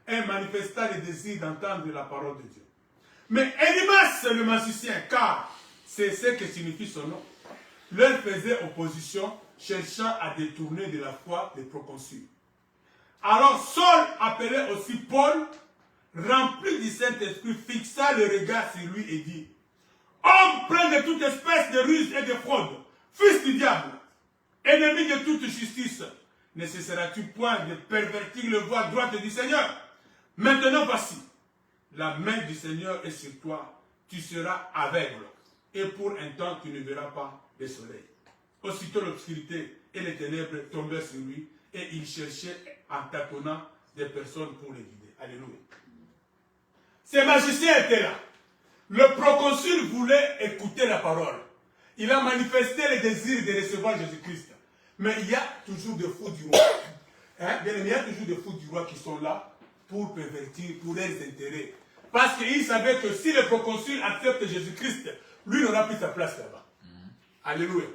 et manifesta le désir d'entendre la parole de Dieu. Mais Élymas, le magicien, car c'est ce que signifie son nom, leur faisait opposition, cherchant à détourner de la foi des proconsuls. Alors Saul, appelé aussi Paul, rempli du Saint-Esprit, fixa le regard sur lui et dit, homme plein de toute espèce de ruse et de fraude, fils du diable, ennemi de toute justice, ne cesseras-tu point de pervertir le voie droite du Seigneur? Maintenant voici, la main du Seigneur est sur toi, tu seras aveugle, et pour un temps tu ne verras pas le soleil. Aussitôt l'obscurité et les ténèbres tombèrent sur lui, et il cherchait en tâtonnant des personnes pour les guider. Alléluia. Ces magiciens étaient là. Le proconsul voulait écouter la parole. Il a manifesté le désir de recevoir Jésus-Christ. Mais il y a toujours des fous du roi. Bien, il y a toujours des fous du roi qui sont là pour pervertir, pour leurs intérêts. Parce qu'il savait que si le proconsul accepte Jésus-Christ, lui n'aura plus sa place là-bas. Alléluia.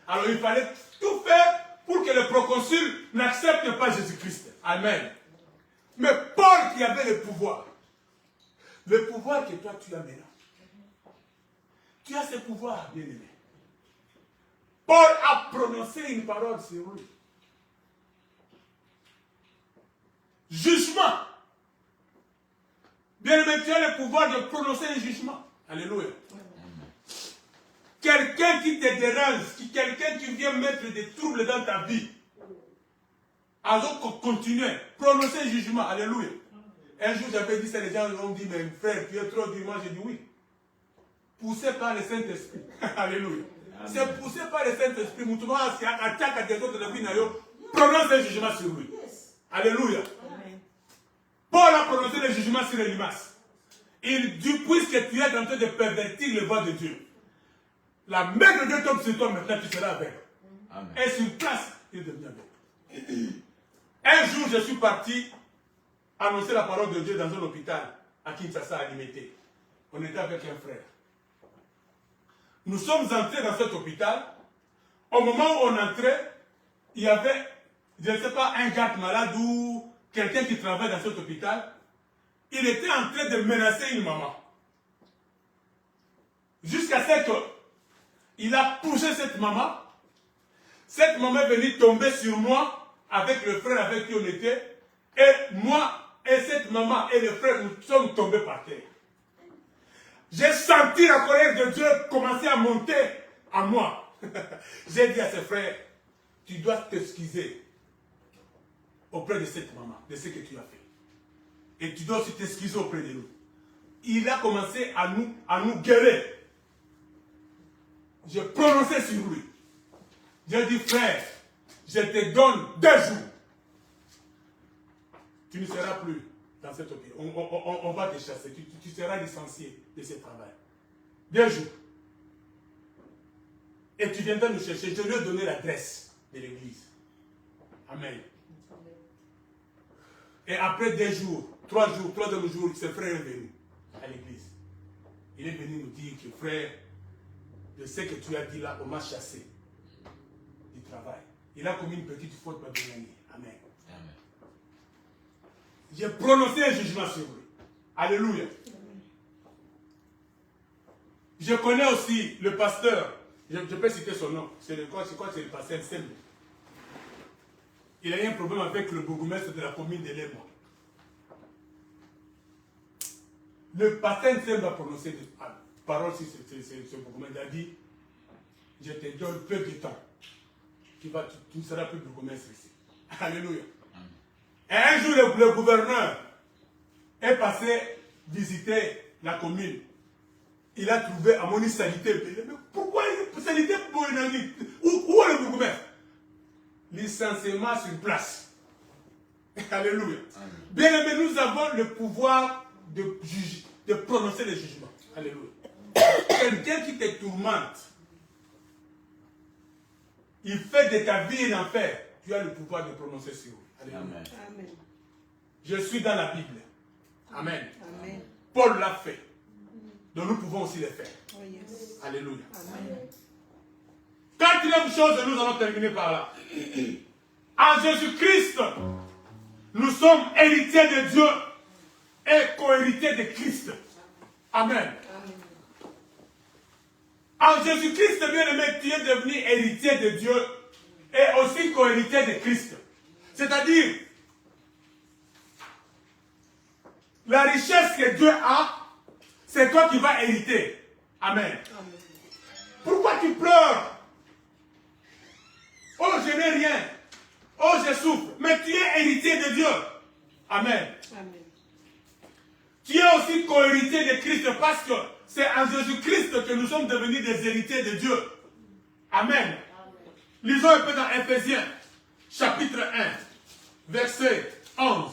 Alors il fallait tout faire pour que le proconsul n'accepte pas Jésus-Christ. Amen. Mais Paul qui avait le pouvoir que toi tu as maintenant. Tu as ce pouvoir, bien-aimé. Paul a prononcé une parole sur lui. Jugement. Bien-aimé, tu as le pouvoir de prononcer un jugement. Alléluia. Quelqu'un qui te dérange, quelqu'un qui vient mettre des troubles dans ta vie. Alors continuez, prononcez un jugement. Alléluia. Un jour j'avais dit ça, les gens ont dit, mais frère, tu es trop dur. Moi j'ai dit oui. Poussé par le Saint-Esprit. Alléluia. C'est poussé par le Saint-Esprit. Prononce un jugement sur lui. Alléluia. Paul a prononcé le jugement sur Elimas. Il dit, puisque tu es en train de pervertir le voie de Dieu, la main de Dieu tombe sur toi, maintenant tu seras avec. Et sur place, il devient avec. Un jour, je suis parti annoncer la parole de Dieu dans un hôpital à Kinshasa, à Limité. On était avec un frère. Nous sommes entrés dans cet hôpital. Au moment où on entrait, il y avait, je ne sais pas, un garde malade ou quelqu'un qui travaille dans cet hôpital. Il était en train de menacer une maman. Jusqu'à ce qu'il a poussé cette maman. Cette maman est venue tomber sur moi avec le frère avec qui on était. Et moi et cette maman et le frère, nous sommes tombés par terre. J'ai senti la colère de Dieu commencer à monter à moi. J'ai dit à ce frère, tu dois t'excuser auprès de cette maman, de ce que tu as fait. Et tu dois aussi t'excuser auprès de nous. Il a commencé à nous gueuler. J'ai prononcé sur lui. J'ai dit, frère, je te donne 2 jours. Tu ne seras plus dans cette hôpital. On va te chasser. Tu seras licencié de ce travail. 2 jours. Et tu viendras nous chercher. Je lui ai donné l'adresse de l'église. Amen. Et après 2 jours, 3 jours, 3e jour, ce frère est venu à l'église. Il est venu nous dire que frère, je sais que tu as dit là, on m'a chassé du travail. Il a commis une petite faute par dernier. Amen. J'ai prononcé un jugement sur lui. Alléluia. Je connais aussi le pasteur. Je peux citer son nom. C'est le pasteur Sembe. Il a eu un problème avec le bourgmestre de la commune de Léma. Le pasteur Sembe a prononcé des paroles sur ce bourgmestre. Il a dit, je te donne peu de temps. Tu ne seras plus bourgmestre ici. Alléluia. Et un jour, le gouverneur est passé visiter la commune. Il a trouvé à Moni Salité. Mais pourquoi Salité pour une année? Où est le bourgmestre? Licenciement sur place. Alléluia. Bien aimé, nous avons le pouvoir de juger, de prononcer les jugements. Alléluia. Quelqu'un qui te tourmente, il fait de ta vie un enfer. Tu as le pouvoir de prononcer sur lui. Amen. Amen. Je suis dans la Bible. Amen. Amen. Paul l'a fait. Donc nous pouvons aussi le faire. Oh yes. Alléluia. Amen. Quatrième chose, nous allons terminer par là. En Jésus-Christ, nous sommes héritiers de Dieu et co-héritiers de Christ. Amen. En Jésus-Christ, bien-aimé, tu es devenu héritier de Dieu et aussi co-héritier de Christ. C'est-à-dire, la richesse que Dieu a, c'est toi qui vas hériter. Amen. Pourquoi tu pleures? Oh, je n'ai rien. Oh, je souffre. Mais tu es héritier de Dieu. Amen. Amen. Tu es aussi co-héritier de Christ parce que c'est en Jésus-Christ que nous sommes devenus des héritiers de Dieu. Amen. Lisons un peu dans Éphésiens, chapitre 1, verset 11.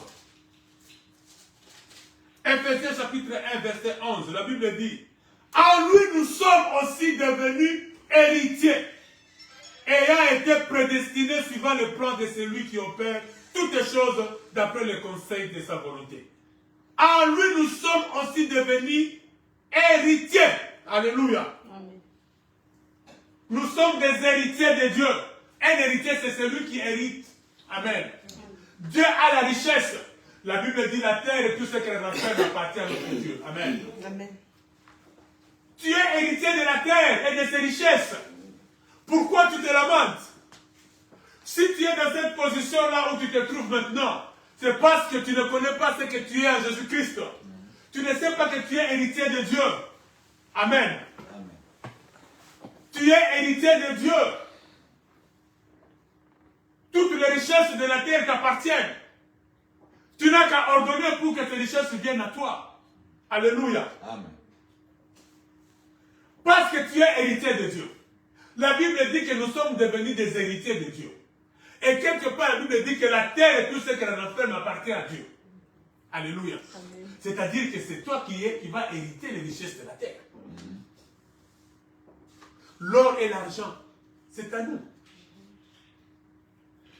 Éphésiens, chapitre 1, verset 11. La Bible dit, en lui nous sommes aussi devenus héritiers, ayant été prédestinés suivant le plan de celui qui opère toutes choses d'après le conseil de sa volonté. En lui, nous sommes aussi devenus héritiers. Alléluia. Amen. Nous sommes des héritiers de Dieu. Un héritier, c'est celui qui hérite. Amen. Dieu a la richesse. La Bible dit la terre et tout ce qu'elle renferme appartient à notre Dieu. Amen. Amen. Tu es héritier de la terre et de ses richesses. Pourquoi tu te lamentes? Si tu es dans cette position-là où tu te trouves maintenant, c'est parce que tu ne connais pas ce que tu es en Jésus-Christ. Tu ne sais pas que tu es héritier de Dieu. Amen. Amen. Tu es héritier de Dieu. Toutes les richesses de la terre t'appartiennent. Tu n'as qu'à ordonner pour que ces richesses viennent à toi. Alléluia. Amen. Parce que tu es héritier de Dieu. La Bible dit que nous sommes devenus des héritiers de Dieu. Et quelque part, la Bible dit que la terre et tout ce qu'elle renferme appartient à Dieu. Alléluia. C'est-à-dire que c'est toi qui vas hériter les richesses de la terre. L'or et l'argent, c'est à nous.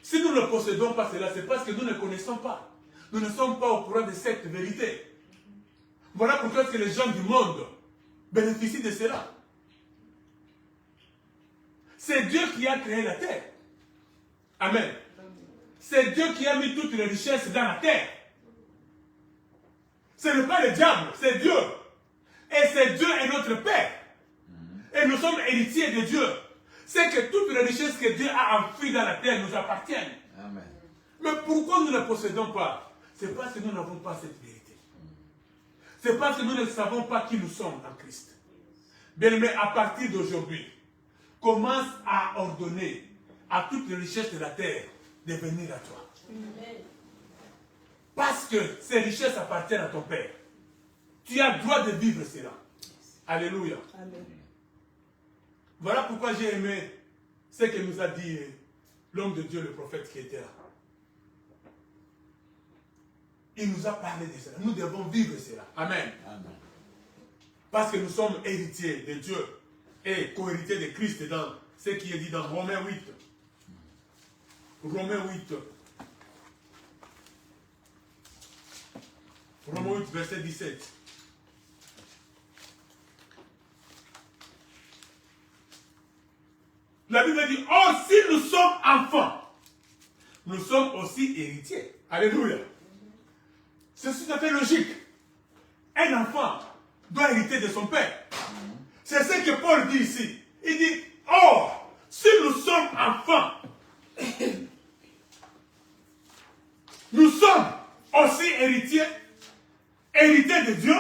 Si nous ne possédons pas cela, c'est parce que nous ne connaissons pas. Nous ne sommes pas au courant de cette vérité. Voilà pourquoi les gens du monde bénéficient de cela. C'est Dieu qui a créé la terre. Amen. C'est Dieu qui a mis toutes les richesses dans la terre. Ce n'est pas le diable, c'est Dieu. Et c'est Dieu est notre Père. Et nous sommes héritiers de Dieu. C'est que toutes les richesses que Dieu a enfouies dans la terre nous appartiennent. Amen. Mais pourquoi nous ne possédons pas? C'est parce que nous n'avons pas cette vérité. C'est parce que nous ne savons pas qui nous sommes en Christ. Bien-aimé, à partir d'aujourd'hui, commence à ordonner à toutes les richesses de la terre de venir à toi. Parce que ces richesses appartiennent à ton Père. Tu as le droit de vivre cela. Alléluia. Amen. Voilà pourquoi j'ai aimé ce que nous a dit l'homme de Dieu, le prophète qui était là. Il nous a parlé de cela. Nous devons vivre cela. Amen. Amen. Parce que nous sommes héritiers de Dieu et co-héritiers de Christ dans ce qui est dit dans Romains 8. Romains 8. Romains 8, verset 17. La Bible dit, oh, si nous sommes enfants, nous sommes aussi héritiers. Alléluia. C'est tout à fait logique. Un enfant doit hériter de son père. C'est ce que Paul dit ici. Il dit, oh, si nous sommes enfants, nous sommes aussi héritiers de Dieu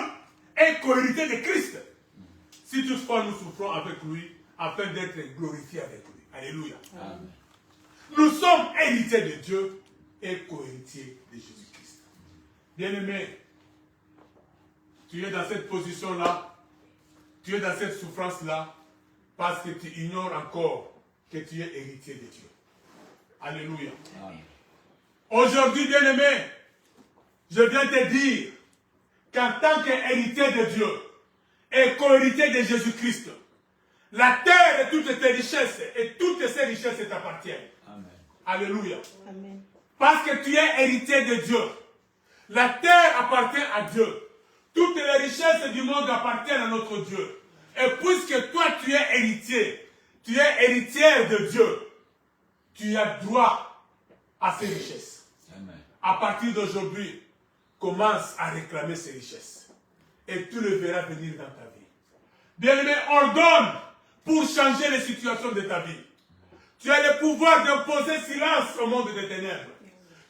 et co-héritiers de Christ. Si toutefois nous souffrons avec lui, afin d'être glorifiés avec lui. Alléluia. Amen. Nous sommes héritiers de Dieu et co-héritiers de Jésus-Christ. Bien-aimé, tu es dans cette position-là, tu es dans cette souffrance-là, parce que tu ignores encore que tu es héritier de Dieu. Alléluia. Amen. Aujourd'hui, bien-aimé, je viens te dire qu'en tant qu'héritier de Dieu et co-héritier de Jésus-Christ, la terre et toutes tes richesses, et toutes ces richesses t'appartiennent. Amen. Alléluia. Amen. Parce que tu es héritier de Dieu. La terre appartient à Dieu. Toutes les richesses du monde appartiennent à notre Dieu. Et puisque toi tu es héritier, tu es héritière de Dieu, tu as droit à ces richesses. Amen. À partir d'aujourd'hui, commence à réclamer ces richesses. Et tu le verras venir dans ta vie. Bien-aimé, ordonne pour changer les situations de ta vie. Tu as le pouvoir d'imposer silence au monde des ténèbres.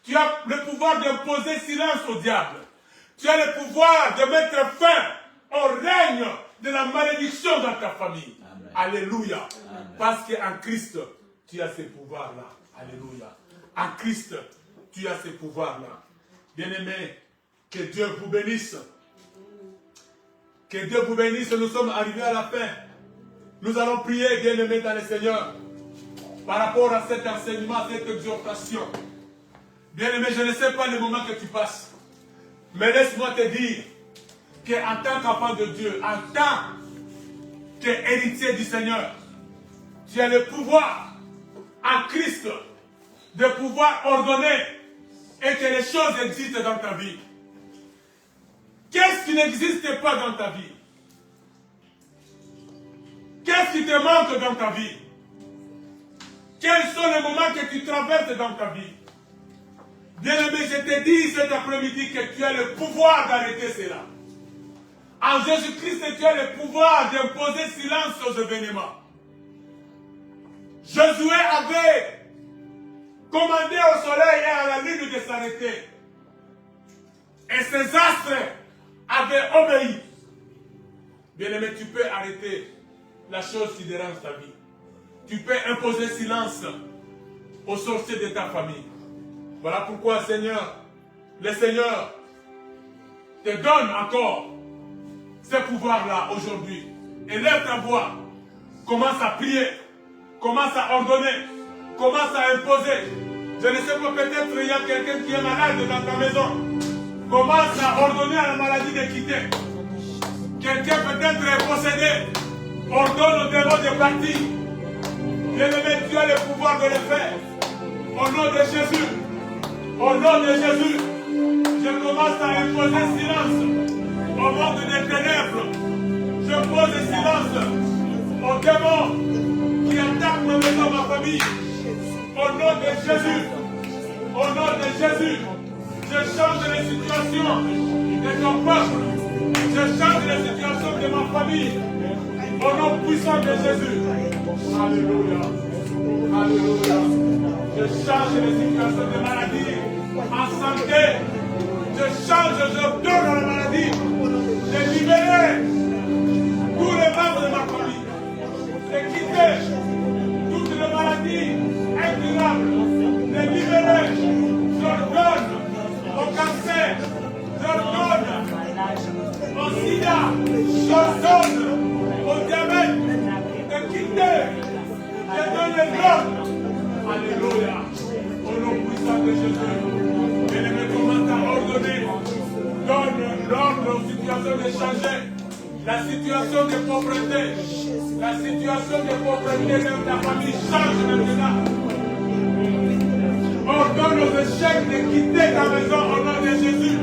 Tu as le pouvoir d'imposer silence au diable. Tu as le pouvoir de mettre fin au règne de la malédiction dans ta famille. Amen. Alléluia. Parce qu'en Christ, tu as ces pouvoirs-là. Alléluia. En Christ, tu as ces pouvoirs-là. Bien-aimés, que Dieu vous bénisse. Que Dieu vous bénisse. Nous sommes arrivés à la fin. Nous allons prier, bien-aimés dans le Seigneur, par rapport à cet enseignement, à cette exhortation. Bien-aimé, je ne sais pas le moment que tu passes. Mais laisse-moi te dire qu'en tant qu'enfant de Dieu, en tant qu'héritier du Seigneur, tu as le pouvoir en Christ de pouvoir ordonner et que les choses existent dans ta vie. Qu'est-ce qui n'existe pas dans ta vie? Qu'est-ce qui te manque dans ta vie? Quels sont les moments que tu traverses dans ta vie? Bien-aimé, je te dis cet après-midi que tu as le pouvoir d'arrêter cela. En Jésus-Christ, tu as le pouvoir d'imposer silence aux événements. Josué avait commandé au soleil et à la lune de s'arrêter. Et ses astres avaient obéi. Bien-aimé, tu peux arrêter la chose qui dérange ta vie. Tu peux imposer silence aux sorciers de ta famille. Voilà pourquoi, Seigneur, le Seigneur te donne encore ce pouvoir-là aujourd'hui. Élève ta voix, commence à prier, commence à ordonner, commence à imposer. Je ne sais pas, peut-être il y a quelqu'un qui est malade dans ta maison. Commence à ordonner à la maladie de quitter. Quelqu'un peut-être est possédé. Ordonne au démon de partir. Bien-aimé, tu as le pouvoir de le faire. Au nom de Jésus. Au nom de Jésus. Je commence à imposer silence au monde des ténèbres. Je pose silence aux démons qui attaquent ma maison, ma famille. Au nom de Jésus. Au nom de Jésus. Je change les situations de ton peuple. Je change les situations de ma famille. Au nom puissant de Jésus. Alléluia. Alléluia. Je change les situations de maladie en santé. Je change, je donne à la maladie. De libérer tous les membres de ma famille. De quitter toutes les maladies incurables. De libérer. Je donne au cancer. Je donne au sida. Je donne au diabète. De quitter. Je donne les ordres. Alléluia. Au nom puissant de Jésus. Bien-aimé, commence à ordonner. Donne l'ordre aux situations de changer. La situation de pauvreté. La situation de pauvreté de ta famille change maintenant. Ordonne aux échecs de quitter ta maison au nom de Jésus.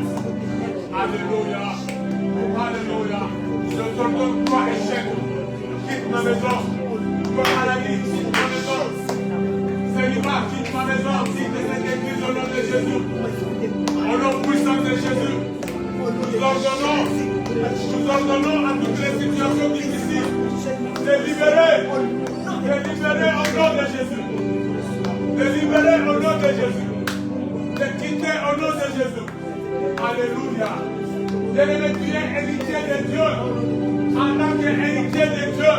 Alléluia. Alléluia. Je t'ordonne toi échec. Quitte ma maison. Toi maladie, quitte ma maison. Célibat, quitte ma maison. Quitte cette église au nom de Jésus. Au nom puissant de Jésus. Nous ordonnons à toutes les situations difficiles de libérer au nom de Jésus. De libérer au nom de Jésus. De quitter au nom de Jésus. Alléluia. Bien-aimé, tu es héritier de Dieu. En tant qu'héritier de Dieu,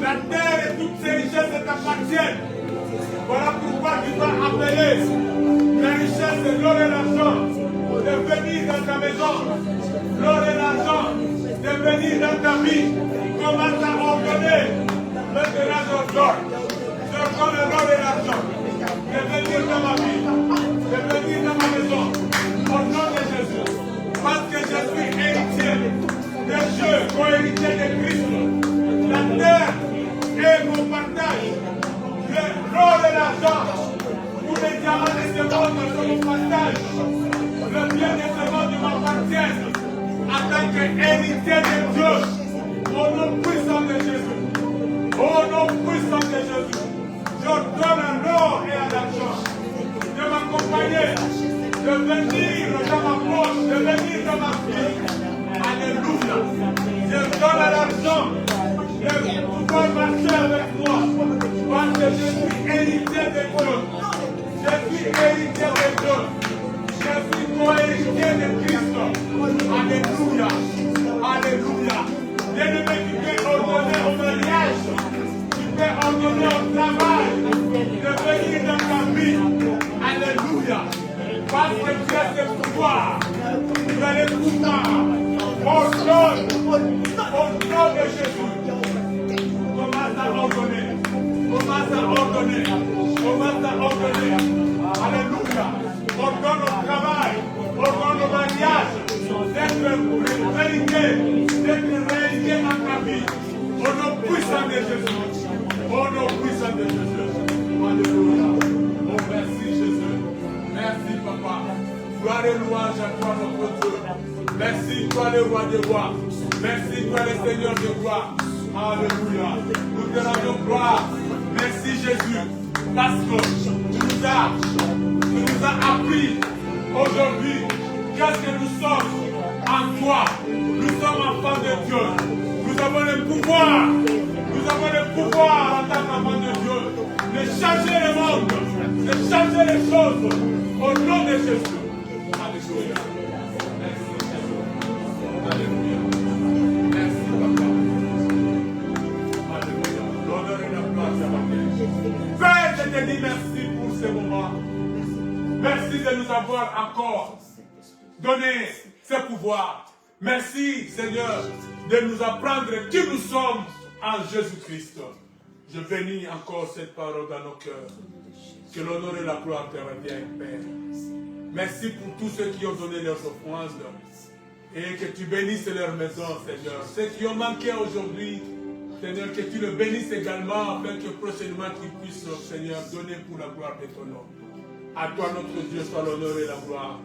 la terre et toutes ses richesses t'appartiennent. Voilà pourquoi tu vas appeler la richesse de l'or et l'argent de venir dans ta maison. L'or et l'argent de venir dans ta vie. Commence à ordonner maintenant je donne l'or et l'argent de venir dans ma vie, de venir dans ma maison. Au nom de Jésus. Parce que je suis héritier de Dieu, co-héritier de Christ. La terre est mon partage. L'or et l'argent, tous les diamants de ce monde sont mon partage. Le bien de ce monde m'appartient en tant qu'héritier de Dieu. Au nom puissant de Jésus. Au nom puissant de Jésus. Je donne à l'or et à l'argent de m'accompagner, de venir dans ma poche, de venir dans ma vie. Alléluia. Je donne à l'argent de pouvoir marcher avec moi. Parce que je suis héritier de Dieu. Je suis héritier de Dieu. Je suis co-héritier de Christ. Alléluia. Alléluia. Bien-aimé, tu peux ordonner au mariage nom de Jésus. Commence à ordonner. Commence à ordonner. Commence à ordonner. Alléluia. Ordonne au travail. Ordonne au mariage. D'être réalité. D'être réalité dans ta vie. Au nom puissant de Jésus. Au nom puissant de Jésus. Alléluia. Oh, merci Jésus. Merci Papa. Gloire et louange à toi notre Dieu. Merci toi le roi des rois. Merci toi le Seigneur des rois. Alléluia. Nous te rendons gloire. Merci Jésus. Parce que tu nous as appris aujourd'hui qu'est-ce que nous sommes en toi. Nous sommes enfants de Dieu. Nous avons le pouvoir. Nous avons le pouvoir en tant qu'enfants de Dieu de changer le monde, de changer les choses au nom de Jésus. Alléluia. Merci Jésus. Alléluia. Merci Papa. Alléluia. L'honneur et la gloire t'appartiennent. Père, je te dis merci pour ce moment. Merci de nous avoir encore donné ce pouvoir. Merci Seigneur de nous apprendre qui nous sommes en Jésus-Christ. Je bénis encore cette parole dans nos cœurs. Que l'honneur et la gloire te reviennent, Père. Merci pour tous ceux qui ont donné leurs offrandes. Et que tu bénisses leur maison, Seigneur. Ceux qui ont manqué aujourd'hui, Seigneur, que tu le bénisses également, afin que prochainement qu'ils puissent, Seigneur, donner pour la gloire de ton nom. À toi, notre Dieu, soit l'honneur et la gloire.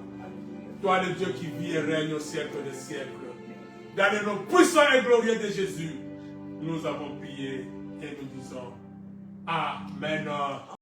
Toi, le Dieu qui vit et règne au siècle des siècles. Dans le nom puissant et glorieux de Jésus, nous avons prié et nous disons Amen.